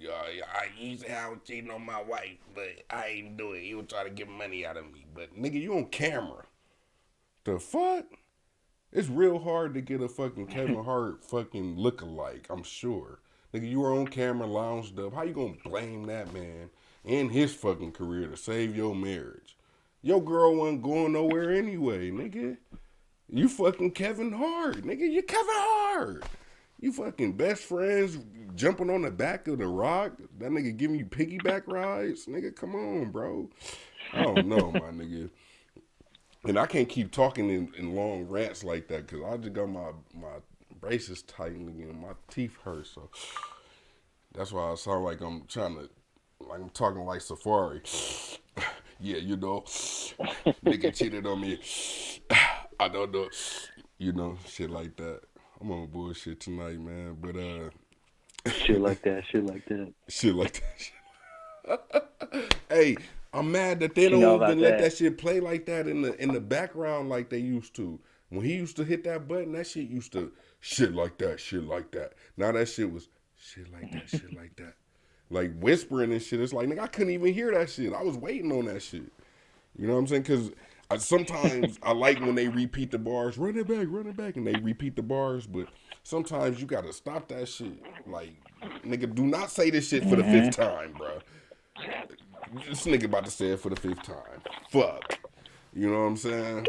I used to have cheating on my wife, but I ain't do it. He was trying to get money out of me. But nigga, you on camera. The fuck? It's real hard to get a fucking Kevin Hart fucking lookalike, I'm sure. Nigga, you were on camera, lounged up. How you gonna blame that man and his fucking career to save your marriage? Your girl wasn't going nowhere anyway, nigga. You fucking Kevin Hart, nigga. You Kevin Hart. You fucking best friends jumping on the back of the rock. That nigga giving you piggyback rides. Nigga, come on, bro. I don't know, my nigga. And I can't keep talking in long rants like that because I just got my braces tightened again. My teeth hurt, so that's why I sound like I'm I'm talking like Safari. Yeah, nigga cheated on me. I don't know. Shit like that. I'm on bullshit tonight, man. But shit like that. Shit like that. Hey, I'm mad that they don't even let that shit play like that in the background like they used to. When he used to hit that button, that shit used to shit like that, shit like that. Now that shit was shit like that, shit like that. Like whispering and shit. It's like, nigga, I couldn't even hear that shit. I was waiting on that shit. You know what I'm saying? Because sometimes I like when they repeat the bars, run it back, and they repeat the bars. But sometimes you got to stop that shit. Like, nigga, do not say this shit for the fifth time, bro. This nigga about to say it for the fifth time. Fuck. You know what I'm saying?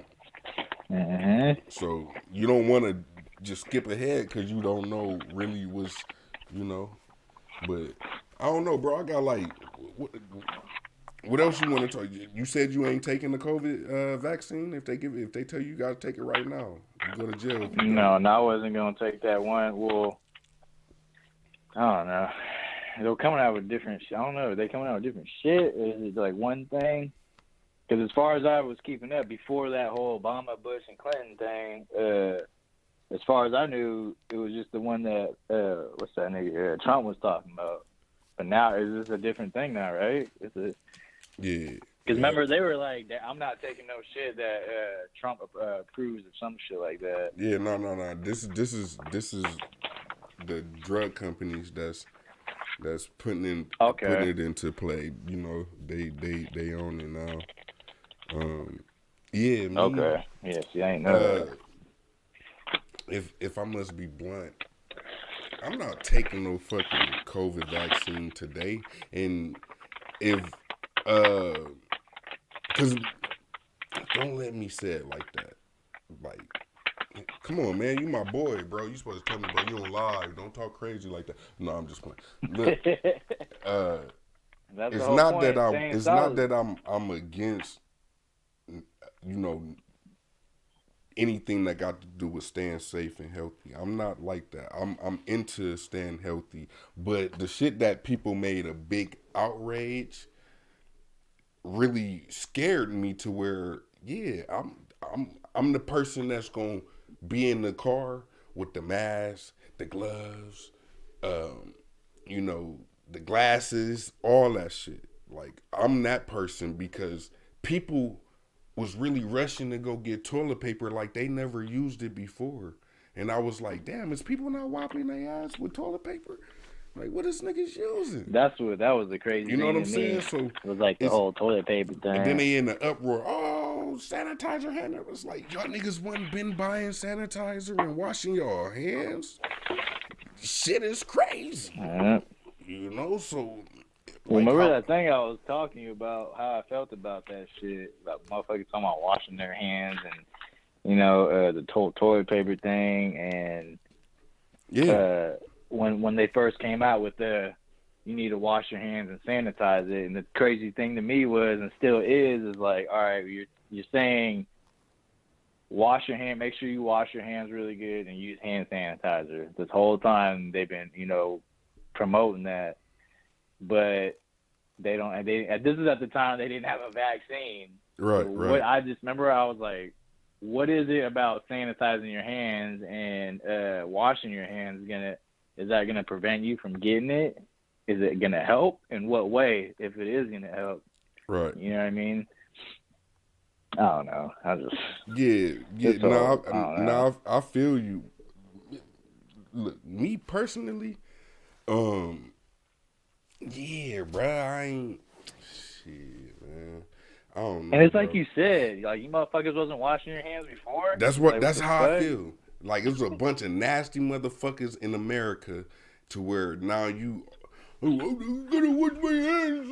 So you don't want to just skip ahead because you don't know really what's, you know. But I don't know, bro. I got like, what else you want to talk? You said you ain't taking the COVID vaccine. If they tell you got to take it right now, you go to jail. If you don't. No, I wasn't gonna take that one. Well, I don't know. They're coming out with different. I don't know. Are they coming out with different shit? Or is it like one thing? Because as far as I was keeping up before that whole Obama, Bush, and Clinton thing, as far as I knew, it was just the one that what's that nigga Trump was talking about. But now is this a different thing now, right? Yeah. Because remember they were like, I'm not taking no shit that Trump approves of some shit like that. Yeah, no. This is the drug companies that's putting it into play. You know, they own it now. Yeah. Me, Okay. Yeah. See, I ain't know that. If I must be blunt, I'm not taking no fucking COVID vaccine today. And if because don't let me say it like that. Like, come on, man, you my boy, bro. You supposed to tell me, bro, you don't lie. Don't talk crazy like that. No, I'm just playing. Look, That's it's the whole not point. that I'm against, you know, anything that got to do with staying safe and healthy. I'm not like that. I'm into staying healthy. But the shit that people made a big outrage really scared me to where, yeah, I'm the person that's gonna be in the car with the mask, the gloves, you know, the glasses, all that shit. Like, I'm that person because people was really rushing to go get toilet paper like they never used it before. And I was like, damn, is people not wiping their ass with toilet paper? Like, what is niggas using? that was the crazy thing. You know what I'm to saying? me. So It was like the whole toilet paper thing. and then they in the uproar, oh, sanitizer hand. It was like, y'all niggas wasn't been buying sanitizer and washing y'all hands. Shit is crazy. You know, so Remember that thing I was talking to you about, how I felt about that shit, about motherfuckers talking about washing their hands and, you know, the toilet paper thing. And when they first came out with you need to wash your hands and sanitize it. And the crazy thing to me was, and still is like, all right, you're saying wash your hand, make sure you wash your hands really good and use hand sanitizer. This whole time they've been, you know, promoting that. But they don't. This is at the time they didn't have a vaccine. Right, so right. I just remember I was like, what is it about sanitizing your hands and washing your hands is that gonna prevent you from getting it? Is it gonna help? In what way? If it is gonna help, right? You know what I mean? I don't know. I feel you. Look, me personally, yeah, bruh, I ain't shit, man. I don't know. And it's bro. like you said, like you motherfuckers wasn't washing your hands before. That's how I feel. Like, it was a bunch of nasty motherfuckers in America to where now I'm gonna wash my hands.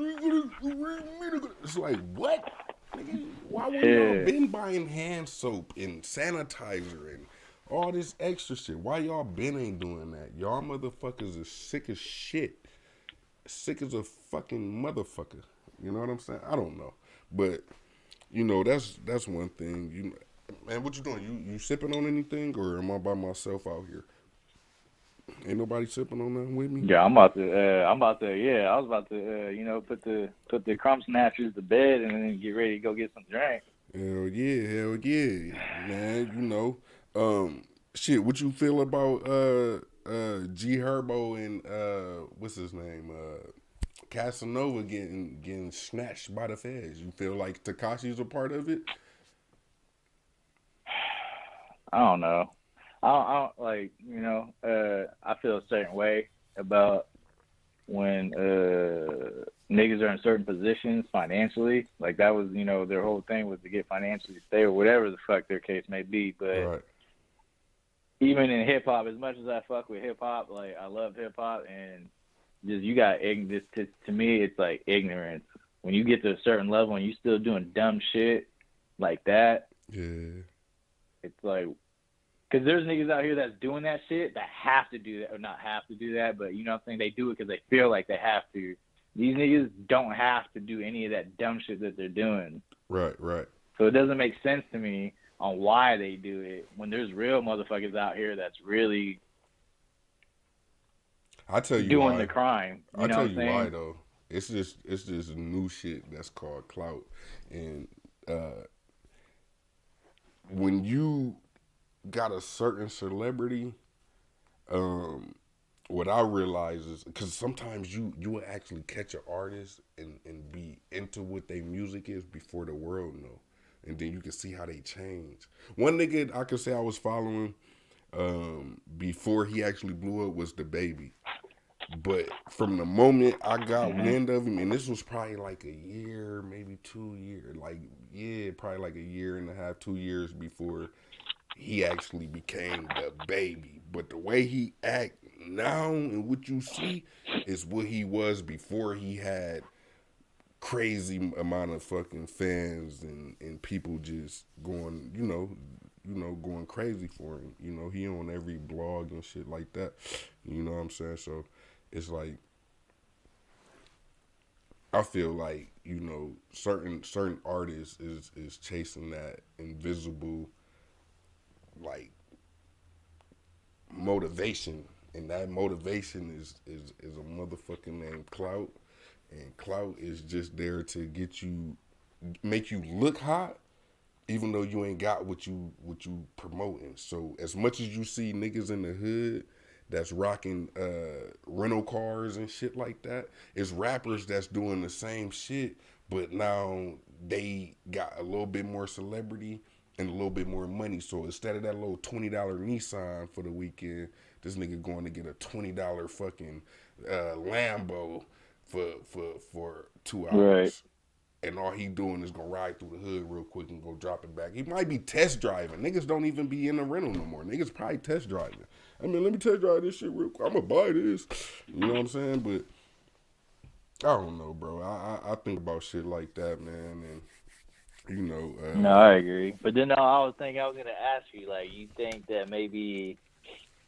It's like, what? Nigga, why wouldn't y'all been buying hand soap and sanitizer and all this extra shit? Why y'all been ain't doing that? Y'all motherfuckers is sick as shit. Sick as a fucking motherfucker. You know what I'm saying? I don't know. But, you know, that's one thing. Man, what you doing? You sipping on anything, or am I by myself out here? Ain't nobody sipping on nothing with me? Yeah, I was about to, you know, put the crumb snatchers to bed and then get ready to go get some drink. Hell yeah, man. You know, shit. What you feel about G Herbo and what's his name, Casanova getting snatched by the feds? You feel like Tekashi's a part of it? I don't know. I don't like, I feel a certain way about when niggas are in certain positions financially. Like that was, their whole thing was to get financially stable, whatever the fuck their case may be. But Right. even in hip hop, as much as I fuck with hip hop, like I love hip hop, and just you got this to me, it's like ignorance. When you get to a certain level and you still doing dumb shit like that, Yeah. it's like, because there's niggas out here that's doing that shit that have to do that, or not have to do that, but you know what I'm saying? They do it because they feel like they have to. These niggas don't have to do any of that dumb shit that they're doing. Right. Right. So it doesn't make sense to me on why they do it when there's real motherfuckers out here that's really I tell you doing why. the crime. You I know tell what I'm you saying? why though. It's just new shit that's called clout, and when you got a certain celebrity, what I realize is because sometimes you will actually catch an artist and be into what their music is before the world know, and then you can see how they change. One nigga I could say I was following before he actually blew up was the baby. But from the moment I got wind of him, and this was probably like a year, maybe 2 years, probably like a year and a half, 2 years before he actually became the baby. But the way he act now and what you see is what he was before he had crazy amount of fucking fans and people just going, going crazy for him. He on every blog and shit like that. You know what I'm saying? So it's like I feel like certain artists is chasing that invisible like motivation, and that motivation is a motherfucking name clout, and clout is just there to make you look hot, even though you ain't got what you promoting. So as much as you see niggas in the hood that's rocking rental cars and shit like that, it's rappers that's doing the same shit, but now they got a little bit more celebrity and a little bit more money. So instead of that little $20 Nissan for the weekend, this nigga going to get a $20 fucking Lambo for 2 Right. hours. And all he doing is gonna ride through the hood real quick and go drop it back. He might be test driving. Niggas don't even be in the rental no more. Niggas probably test driving. I mean, let me test drive this shit real quick. I'm gonna buy this. You know what I'm saying? But I don't know, bro. I think about shit like that, man. And No, I agree. But then I was thinking, I was gonna ask you, like, you think that maybe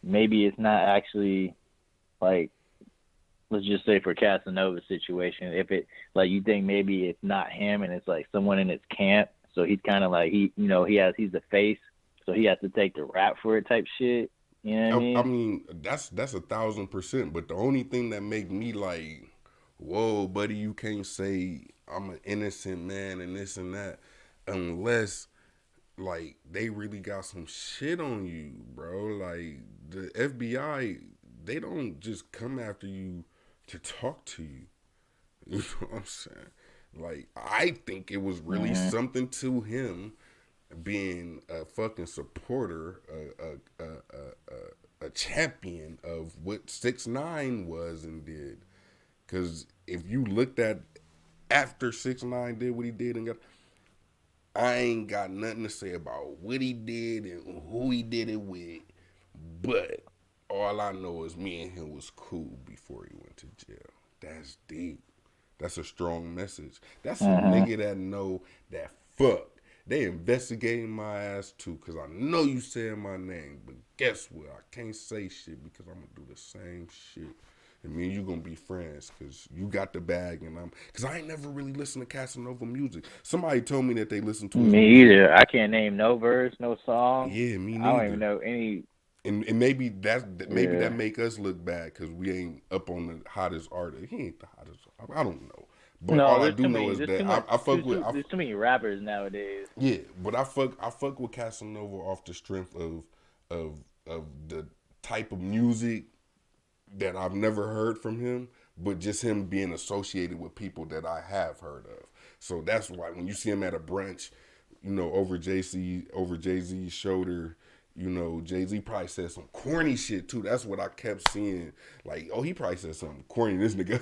it's not actually like, let's just say for Casanova's situation, if it like you think maybe it's not him and it's like someone in his camp, so he's kind of like he's the face, so he has to take the rap for it type shit. You know what I mean? I mean, that's 1,000%. But the only thing that make me like, whoa, buddy, you can't say I'm an innocent man and this and that, unless like they really got some shit on you, bro. Like the FBI, they don't just come after you to talk to you. You know what I'm saying? Like I think it was really something to him being a fucking supporter, a champion of what 6ix9ine was and did. Because if you looked at after 6ix9ine did what he did and got, I ain't got nothing to say about what he did and who he did it with, but all I know is me and him was cool before he went to jail. That's deep. That's a strong message. That's a nigga that know that fuck. They investigating my ass too, cause I know you said my name, but guess what? I can't say shit because I'm gonna do the same shit. And me and you gonna be friends, cause you got the bag and cause I ain't never really listened to Casanova music. Somebody told me that they listened to his Me music. either. I can't name no verse, no song. Yeah, me neither. I don't even know any. And maybe that make us look bad because we ain't up on the hottest artist. He ain't the hottest. I don't know. But No, all I there's do too know many. is There's that too much. I fuck with. There's too many rappers nowadays. Yeah, but I fuck with Casanova off the strength of the type of music that I've never heard from him, but just him being associated with people that I have heard of. So that's why when you see him at a brunch, over Jay-Z's shoulder, You know, Jay-Z probably said some corny shit too. That's what I kept seeing. Like, oh, he probably said something corny. This nigga,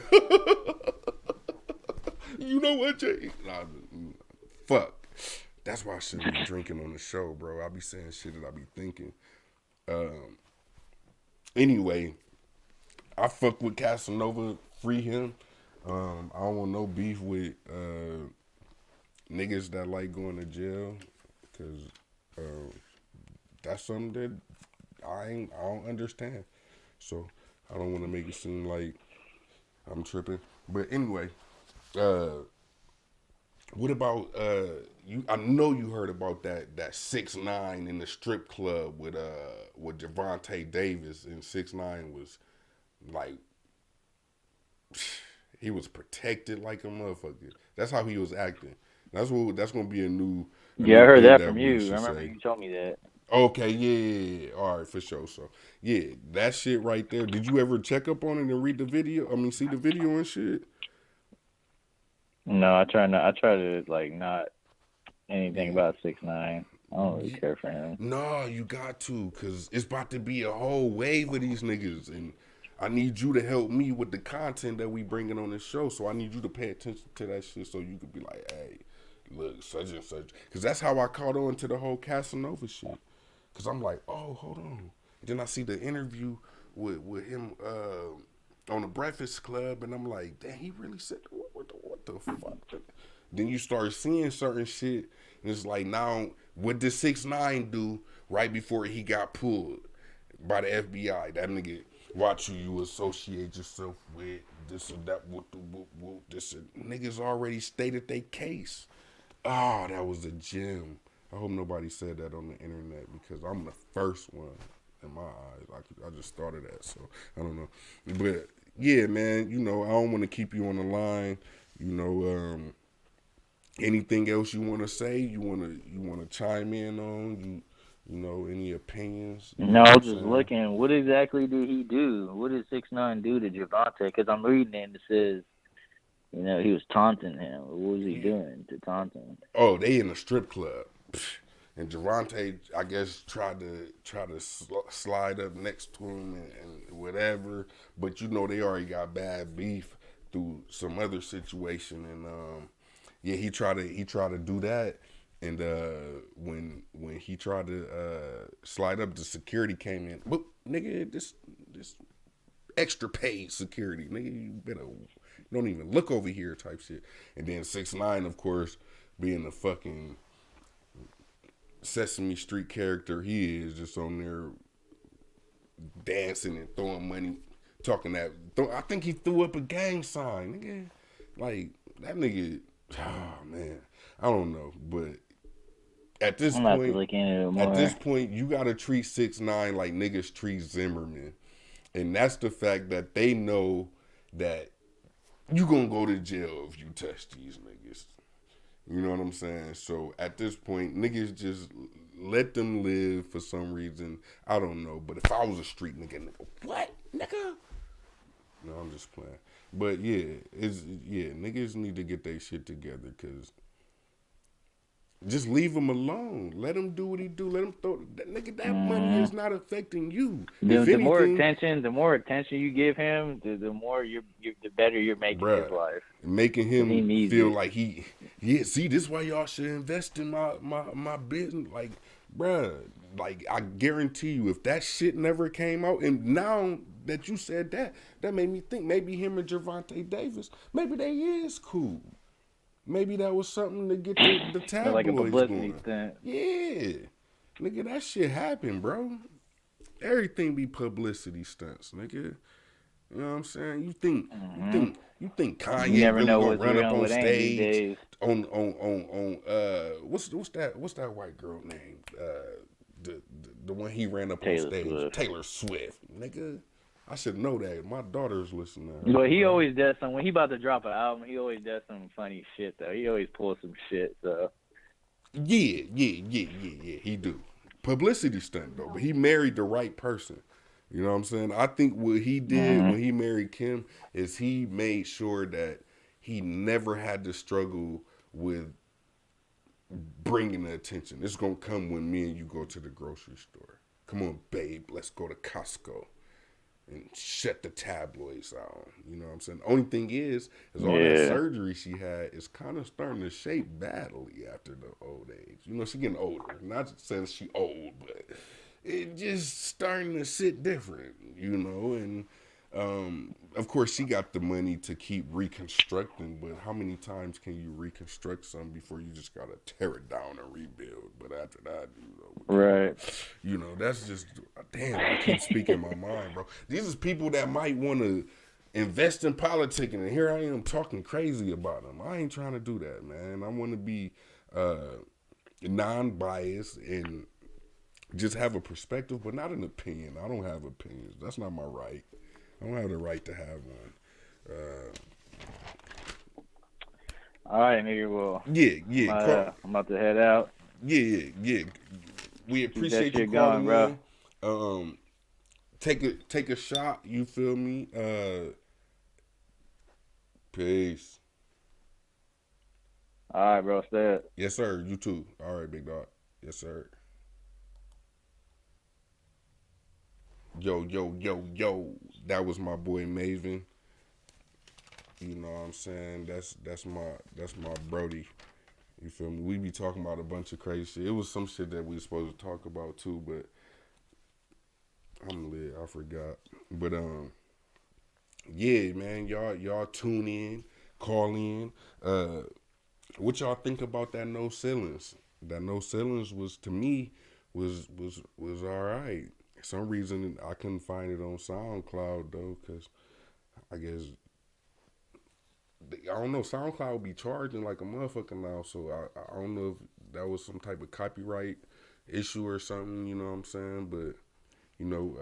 you know what, Jay? Nah, fuck. That's why I shouldn't be drinking on the show, bro. I be saying shit that I be thinking. Anyway, I fuck with Casanova. Free him. I don't want no beef with niggas that like going to jail, because that's something that I don't understand. So I don't want to make it seem like I'm tripping. But anyway, what about you? I know you heard about that 6ix9ine in the strip club with Javante Davis, and 6ix9ine was like, he was protected like a motherfucker. That's how he was acting. That's gonna be a new. Yeah, I heard thing that from you. should I remember say. you told me that. Okay, yeah. All right, for sure. So, yeah, that shit right there. Did you ever check up on it and read the video? I mean, see the video and shit? No, I try to like not anything about 6ix9ine. I don't really care for him. No, you got to, because it's about to be a whole wave of these niggas, and I need you to help me with the content that we bringing on the show. So I need you to pay attention to that shit so you could be like, hey, look, such and such. Because that's how I caught on to the whole Casanova shit. Because I'm like, oh, hold on. And then I see the interview with him on the Breakfast Club, and I'm like, damn, he really said, what the fuck? Then you start seeing certain shit, and it's like, now, what did 6ix9ine do right before he got pulled by the FBI? That nigga, watch who you associate yourself with, this and that, this and niggas already stated their case. Oh, that was a gem. I hope nobody said that on the internet, because I'm the first one in my eyes. I just thought of that, so I don't know. But yeah, man, you know, I don't want to keep you on the line. You know, anything else you want to say? You want to chime in on? You know, any opinions? No, I was just looking. What exactly did he do? What did 6ix9ine do to Javante? Because I'm reading it and it says, you know, he was taunting him. What was he doing to taunt him? Oh, they in a strip club. And Javante, I guess, tried to slide up next to him and whatever. But, you know, they already got bad beef through some other situation. And, yeah, he tried to do that. And when he tried to slide up, the security came in. But, nigga, this extra paid security. Nigga, you better don't even look over here type shit. And then 6ix9ine, of course, being the fucking Sesame Street character he is, just on there dancing and throwing money, talking that. I think he threw up a gang sign, nigga. Like, that nigga, oh man, I don't know, but at this point, you gotta treat 6ix9ine like niggas treat Zimmerman, and that's the fact that they know that you gonna go to jail if you touch these niggas. You know what I'm saying? So at this point, niggas just let them live for some reason. I don't know. But if I was a street nigga, what, nigga? No, I'm just playing. But yeah, niggas need to get their shit together, because just leave him alone. Let him do what he do. Let him throw that nigga. That money is not affecting you. The more attention you give him, the better you're making his life. Making him feel like see, this is why y'all should invest in my business. Like, bruh, like, I guarantee you, if that shit never came out, and now that you said that made me think maybe him and Javante Davis, maybe they is cool. Maybe that was something to get the tabloids like a publicity going. stunt. Yeah. Nigga, that shit happened, bro. Everything be publicity stunts, nigga. You know what I'm saying? You think Kanye really gonna run up on stage on what's that white girl name? The one he ran up on stage. Taylor Swift. Nigga. I should know that. My daughter's listening. But he always does some. When he about to drop an album, he always does some funny shit, though. He always pulls some shit, so. Yeah. He do. Publicity stunt, though. But he married the right person. You know what I'm saying? I think what he did when he married Kim is he made sure that he never had to struggle with bringing the attention. It's gonna come when me and you go to the grocery store. Come on, babe, let's go to Costco and shut the tabloids out. You know what I'm saying? The only thing is all that Yeah. surgery she had is kind of starting to shape badly after the old age. You know, she getting older. Not saying she old, but it just starting to sit different. You know, and of course she got the money to keep reconstructing, but how many times can you reconstruct something before you just gotta tear it down and rebuild? But after that, Right. you know, that's just damn. I keep speaking my mind, bro. These is people that might want to invest in politicking, and here I am talking crazy about them. I ain't trying to do that, man. I want to be non-biased and just have a perspective, but not an opinion. I don't have opinions. That's not my right. I don't have the right to have one. All right, nigga. Well, Yeah. I'm about to head out. Yeah. We appreciate you shit calling going, in. Take a shot. You feel me? Peace. All right, bro. Stay up. Yes, sir. You too. All right, big dog. Yes, sir. Yo. That was my boy Maven. You know what I'm saying? That's my Brody. You feel me? We be talking about a bunch of crazy shit. It was some shit that we were supposed to talk about too, but I'm lit. I forgot. But yeah, man, y'all tune in, call in. What y'all think about that no ceilings? That no ceilings was, to me, was all right. For some reason I couldn't find it on SoundCloud though, cause I guess I don't know. SoundCloud be charging like a motherfucker now, so I don't know if that was some type of copyright issue or something. You know what I'm saying? But you know,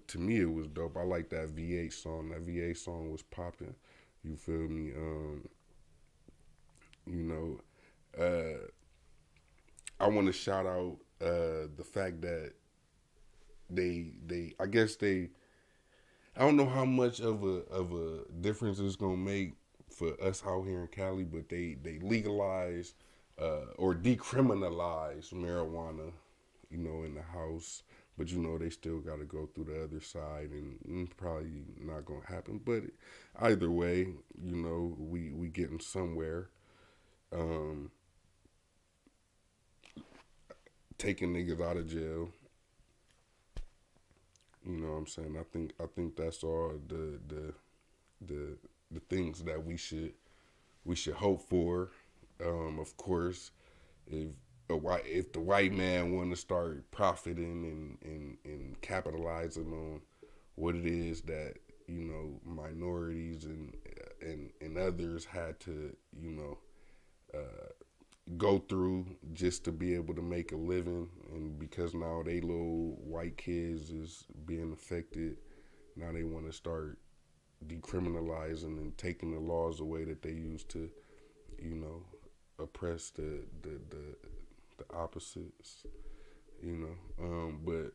to me it was dope. I like that V8 song. That V8 song was popping. You feel me? You know, I want to shout out the fact that I guess I don't know how much of a difference it's gonna make for us out here in Cali, but they legalize or decriminalize marijuana, you know, in the house. But you know they still got to go through the other side, and probably not gonna happen. But either way, you know, we getting somewhere. Taking niggas out of jail. You know what I'm saying? I think that's all the things that we should hope for. Of course, if the white man want to start profiting and capitalizing on what it is that, you know, minorities and others had to, you know, go through just to be able to make a living, and because now they little white kids is being affected, now they want to start decriminalizing and taking the laws away that they used to, you know, oppress the opposites, you know. But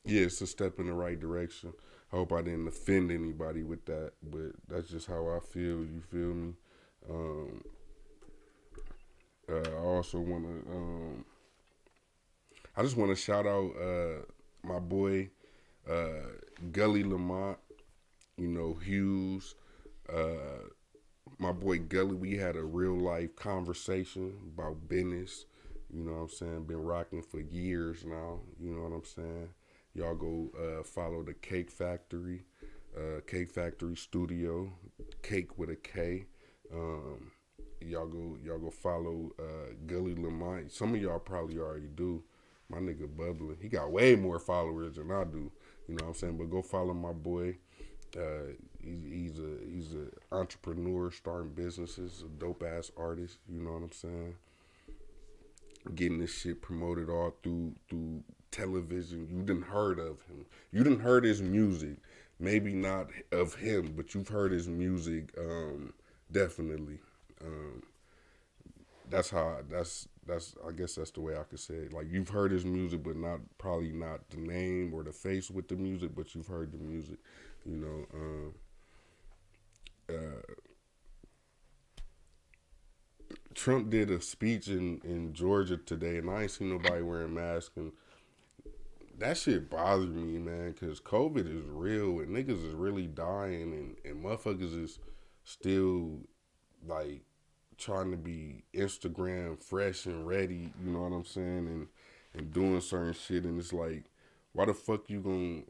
yeah, it's a step in the right direction. I hope I didn't offend anybody with that, but that's just how I feel. You feel me? I also want to, I just want to shout out my boy Gully Lamont, you know, Hughes, my boy Gully. We had a real life conversation about business, you know what I'm saying? Been rocking for years now, you know what I'm saying? Y'all go follow the Cake Factory Studio, cake with a K. Y'all go follow Gully Lamont. Some of y'all probably already do. My nigga bubbling. He got way more followers than I do. You know what I'm saying? But go follow my boy. He's a entrepreneur starting businesses, a dope ass artist. You know what I'm saying? Getting this shit promoted all through television. You done heard of him. You done heard his music. Maybe not of him, but you've heard his music. Definitely. That's I guess that's the way I could say it. Like, you've heard his music, but probably not the name or the face with the music, but you've heard the music, you know. Trump did a speech in Georgia today, and I ain't seen nobody wearing masks, and that shit bothered me, man, because COVID is real, and niggas is really dying, and motherfuckers is still, like, trying to be Instagram fresh and ready, you know what I'm saying, and doing certain shit, and it's like, why the fuck you gonna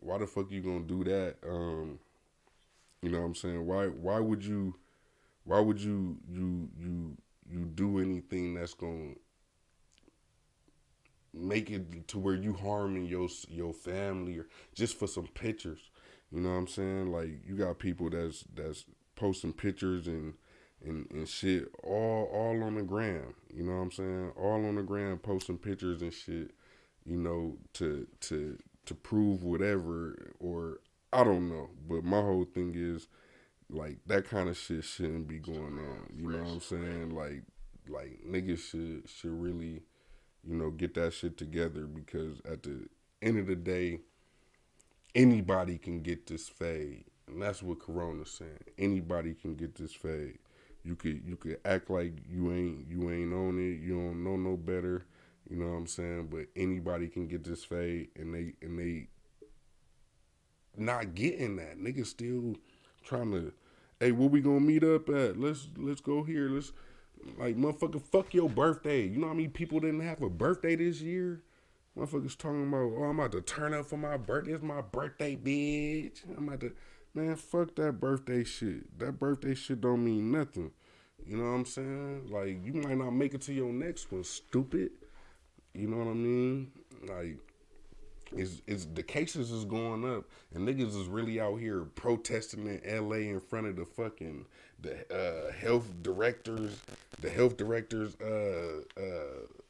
do that? You know what I'm saying? Why would you do anything that's gonna make it to where you harming your family or just for some pictures? You know what I'm saying? Like, you got people that's posting pictures and shit all on the gram. You know what I'm saying? All on the gram, posting pictures and shit. You know, to prove whatever, or I don't know. But my whole thing is, like, that kind of shit shouldn't be going on. You know what I'm saying? Like niggas should really, you know, get that shit together, because at the end of the day, anybody can get this fade, and that's what Corona's saying. Anybody can get this fade. You could act like you ain't on it. You don't know no better. You know what I'm saying? But anybody can get this fade, and they not getting that. Niggas still trying to, hey, where we gonna meet up at? Let's go here. Let's, like, motherfucker, fuck your birthday. You know how many people didn't have a birthday this year? Motherfuckers talking about, oh, I'm about to turn up for my birthday. It's my birthday, bitch. I'm about to, man, fuck that birthday shit. That birthday shit don't mean nothing. You know what I'm saying? Like, you might not make it to your next one, stupid. You know what I mean? Like, it's the cases is going up, and niggas is really out here protesting in LA in front of the fucking health directors,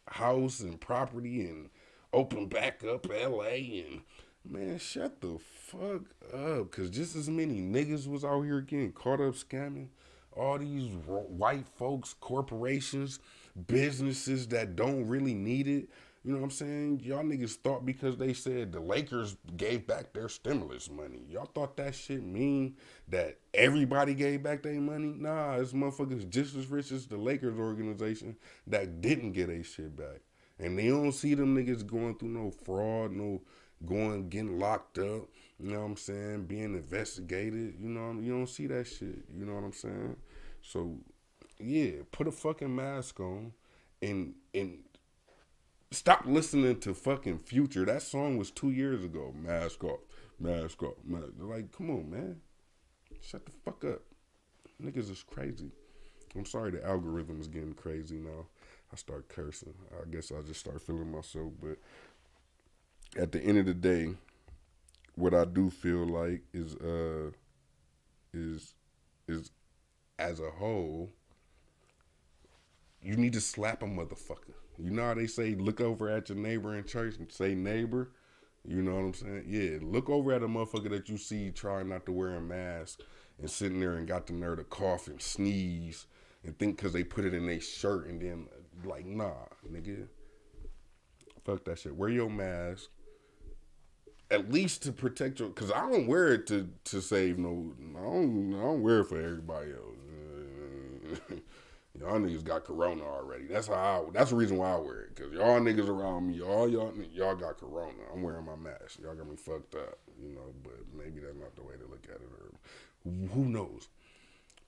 house and property, and open back up LA, and man, shut the fuck up, cause just as many niggas was out here getting caught up scamming all these white folks, corporations, businesses that don't really need it. You know what I'm saying? Y'all niggas thought because they said the Lakers gave back their stimulus money, y'all thought that shit mean that everybody gave back their money? Nah, it's motherfuckers just as rich as the Lakers organization that didn't get their shit back. And they don't see them niggas going through no fraud, no getting locked up, you know what I'm saying, being investigated, you know, you don't see that shit, you know what I'm saying? So, yeah, put a fucking mask on, and stop listening to fucking Future. That song was 2 years ago. Mask off, mask off, mask. Like, come on, man. Shut the fuck up. Niggas is crazy. I'm sorry the algorithm is getting crazy now. I start cursing. I guess I just start feeling myself. But at the end of the day, what I do feel like is as a whole, you need to slap a motherfucker. You know how they say, look over at your neighbor in church and say neighbor? You know what I'm saying? Yeah, look over at a motherfucker that you see trying not to wear a mask and sitting there and got the nerve to cough and sneeze and think because they put it in their shirt, and then, like, nah, nigga. Fuck that shit. Wear your mask. At least to protect your, because I don't wear it to save no, I don't wear it for everybody else. Y'all niggas got corona already. That's the reason why I wear it. Because y'all niggas around me, y'all got corona. I'm wearing my mask. Y'all got me fucked up, you know, but maybe that's not the way to look at it, or who knows.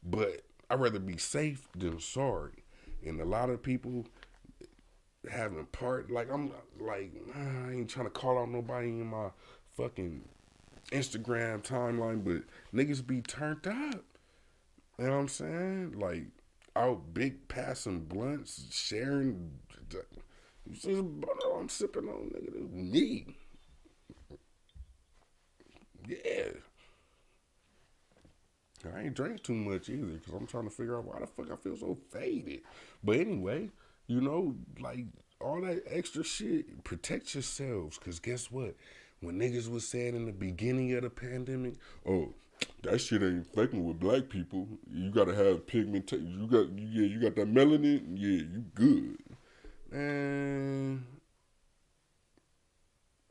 But I'd rather be safe than sorry. And a lot of people having like, I'm like, I ain't trying to call out nobody in my fucking Instagram timeline, but niggas be turned up. You know what I'm saying? Like, out big passing blunts, sharing. You see this bottle I'm sipping on, nigga? This me. Yeah. I ain't drank too much either, because I'm trying to figure out why the fuck I feel so faded. But anyway, you know, like, all that extra shit, protect yourselves, because guess what? When niggas was saying in the beginning of the pandemic, oh, that shit ain't fucking with black people. You gotta have pigmentation. You got that melanin. Yeah, you good. Man,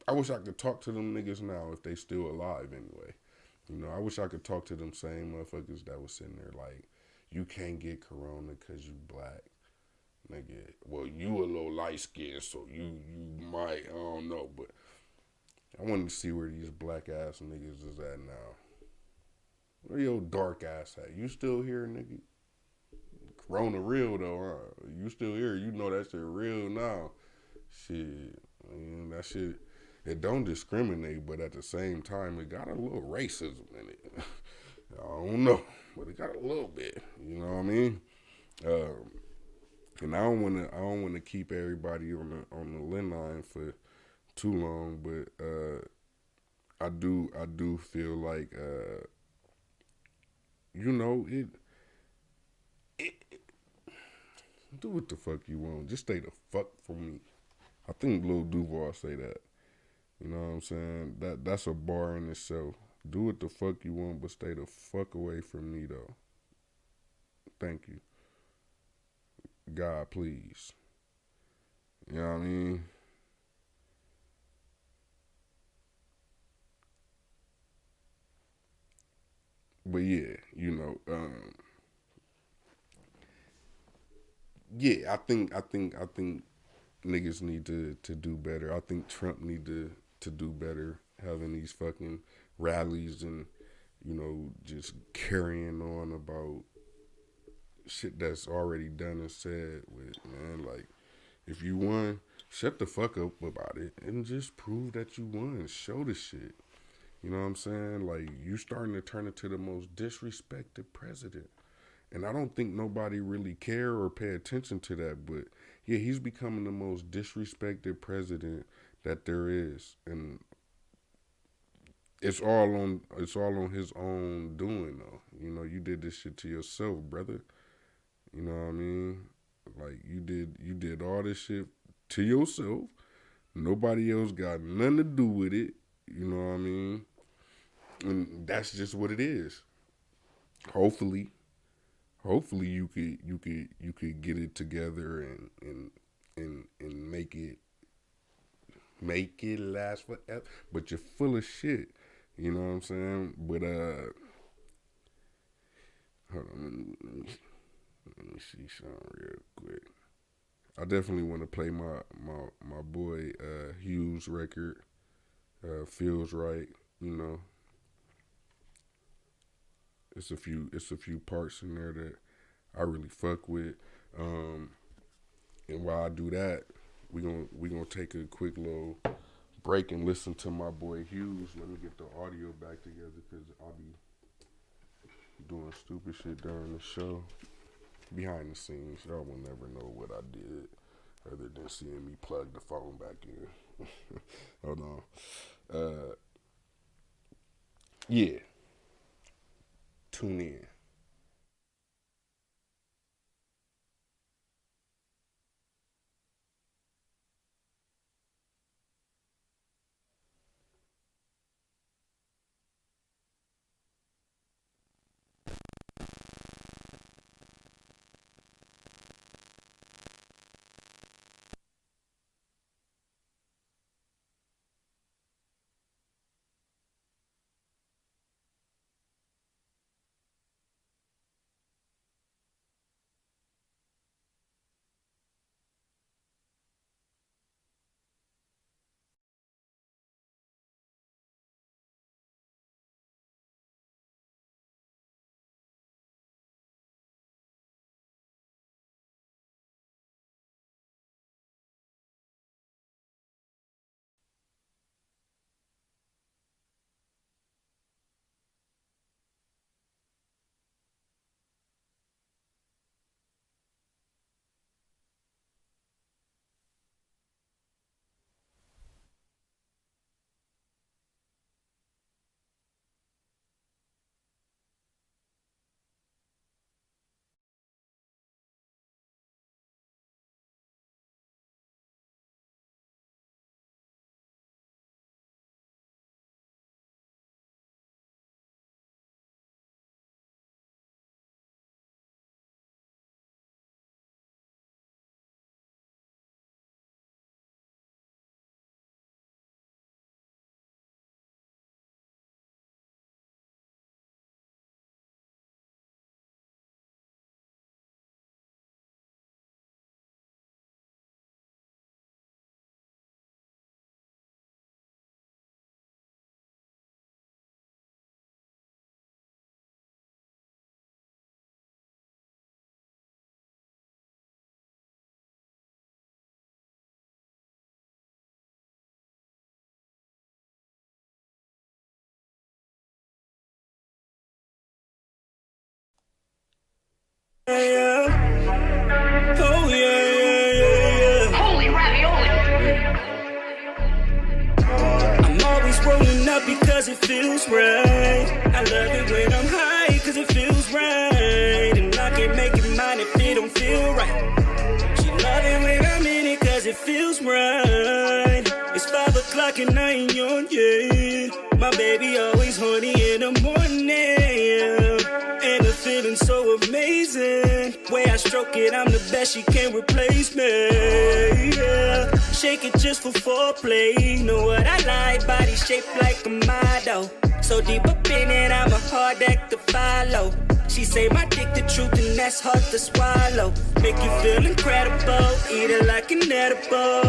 I wish I could talk to them niggas now if they still alive anyway. You know, I wish I could talk to them same motherfuckers that was sitting there like, you can't get corona because you black. nigga. Well, you a little light skinned, so you might, I don't know, but I wanted to see where these black ass niggas is at now. Where your dark ass at? You still here, nigga? Corona real though, huh? You still here? You know that shit real now. Shit, man, that shit. It don't discriminate, but at the same time, it got a little racism in it. I don't know, but it got a little bit. You know what I mean? And I don't wanna keep everybody on the line line for too long, but I do feel like you know it do what the fuck you want. Just stay the fuck from me. I think Lil Duval say that. You know what I'm saying? That's a bar in itself. Do what the fuck you want, but stay the fuck away from me though. Thank you. God, please. You know what I mean? But yeah, you know, yeah, I think niggas need to do better. I think Trump need to do better having these fucking rallies and you know just carrying on about shit that's already done and said with man like if you won, shut the fuck up about it and just prove that you won. Show the shit. You know what I'm saying? Like you starting to turn into the most disrespected president. And I don't think nobody really care or pay attention to that, but yeah, he's becoming the most disrespected president that there is. And it's all on his own doing though. You know, you did this shit to yourself, brother. You know what I mean? Like you did all this shit to yourself. Nobody else got nothing to do with it. You know what I mean? And that's just what it is. Hopefully, hopefully you could get it together and make it last forever. But you're full of shit. You know what I'm saying? But hold on, let me see something real quick. I definitely want to play my boy Hughes record. Feels right. You know, it's a few parts in there that I really fuck with. Um, and while I do that, we gonna take a quick little break and listen to my boy Hughes. Let me get the audio back together because I'll be doing stupid shit during the show. Behind the scenes, y'all will never know what I did other than seeing me plug the phone back in. Hold on. Yeah, tune in. yeah. Oh yeah, yeah, yeah, yeah. Holy ravioli. I'm always rolling up because it feels right. I love it when I'm high cause it feels right. And I can't make it mine if it don't feel right. She love it when I'm in it cause it feels right. It's 5 o'clock and I ain't on yet. My baby always horny in the morning, and the feeling so amazing. Way I stroke it, I'm the best, she can't replace me. Yeah. Shake it just for foreplay. Know what I like? Body shaped like a model. So deep up in it, I'm a hard act to follow. She say my dick the truth and that's hard to swallow. Make you feel incredible, eat it like an edible.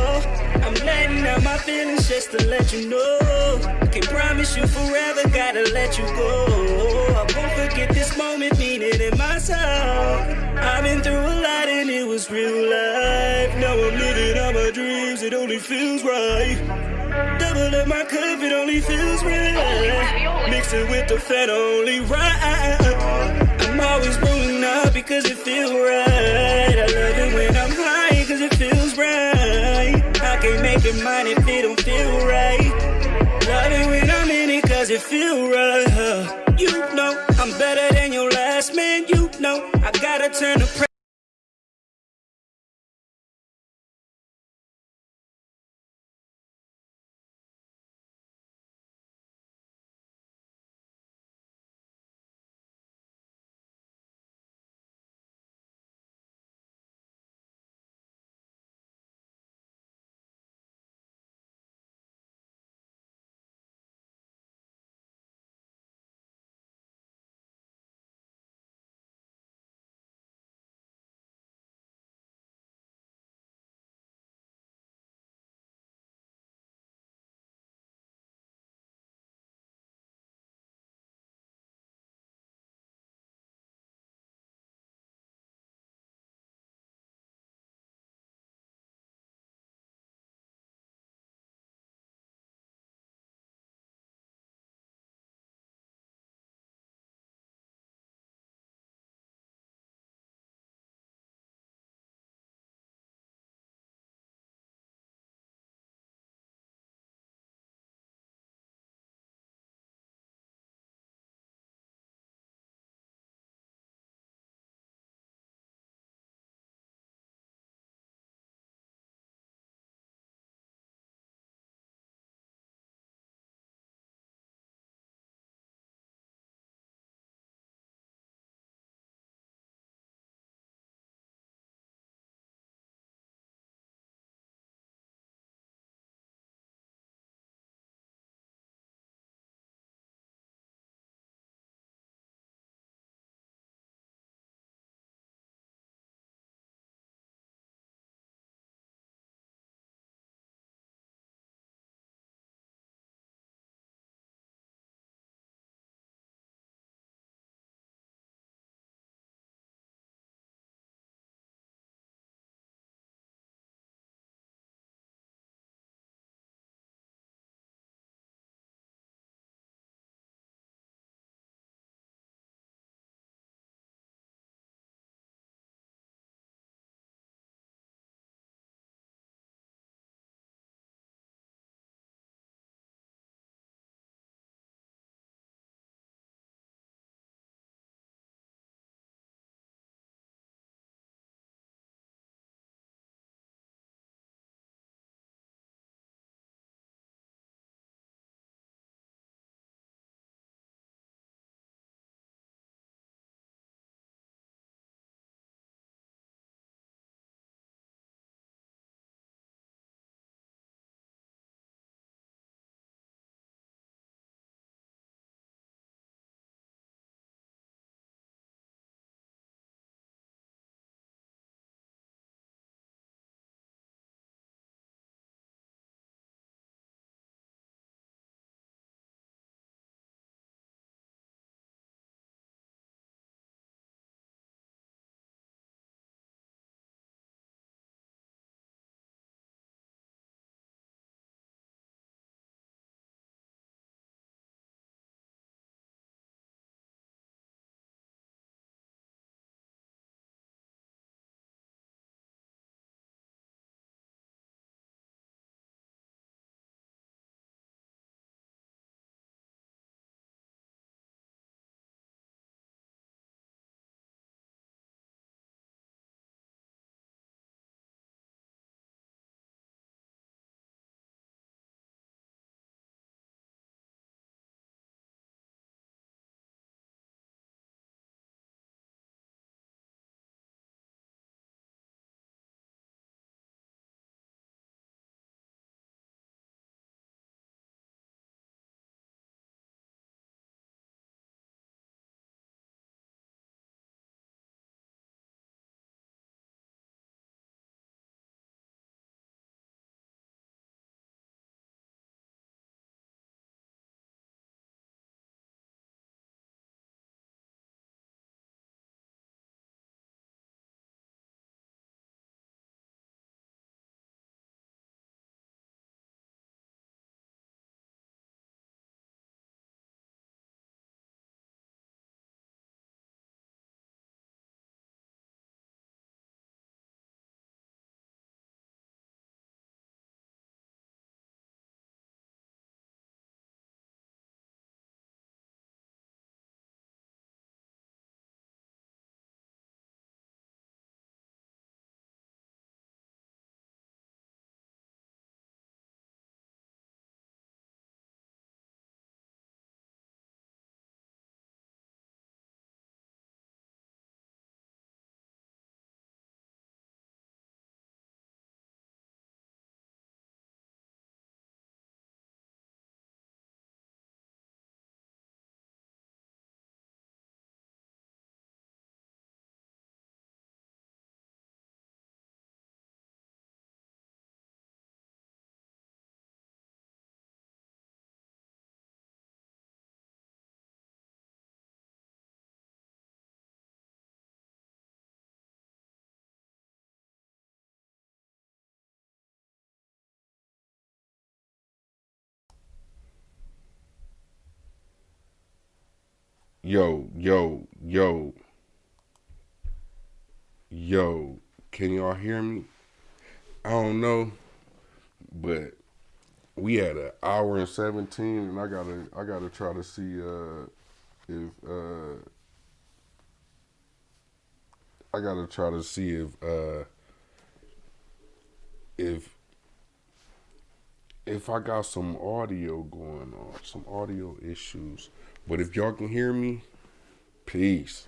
I'm letting out my feelings just to let you know. Can't promise you forever, gotta let you go. I won't forget this moment, mean it in my soul. I've been through a lot and it was real life. Now I'm living out my dreams, it only feels right. Double up my cup, it only feels right. Mix it with the fat, only right. I'm always rolling up because it feels right. I love it when I'm high cause it feels right. I can't make it mine if it don't feel right. Love it when I'm in it cause it feel right. You know I'm better than your last man. You know I gotta turn the Yo, yo, yo, yo. Can y'all hear me? I don't know, but we had an hour and 17, and I gotta try to see if I gotta try to see if if I got some audio going on, some audio issues. But if y'all can hear me, peace.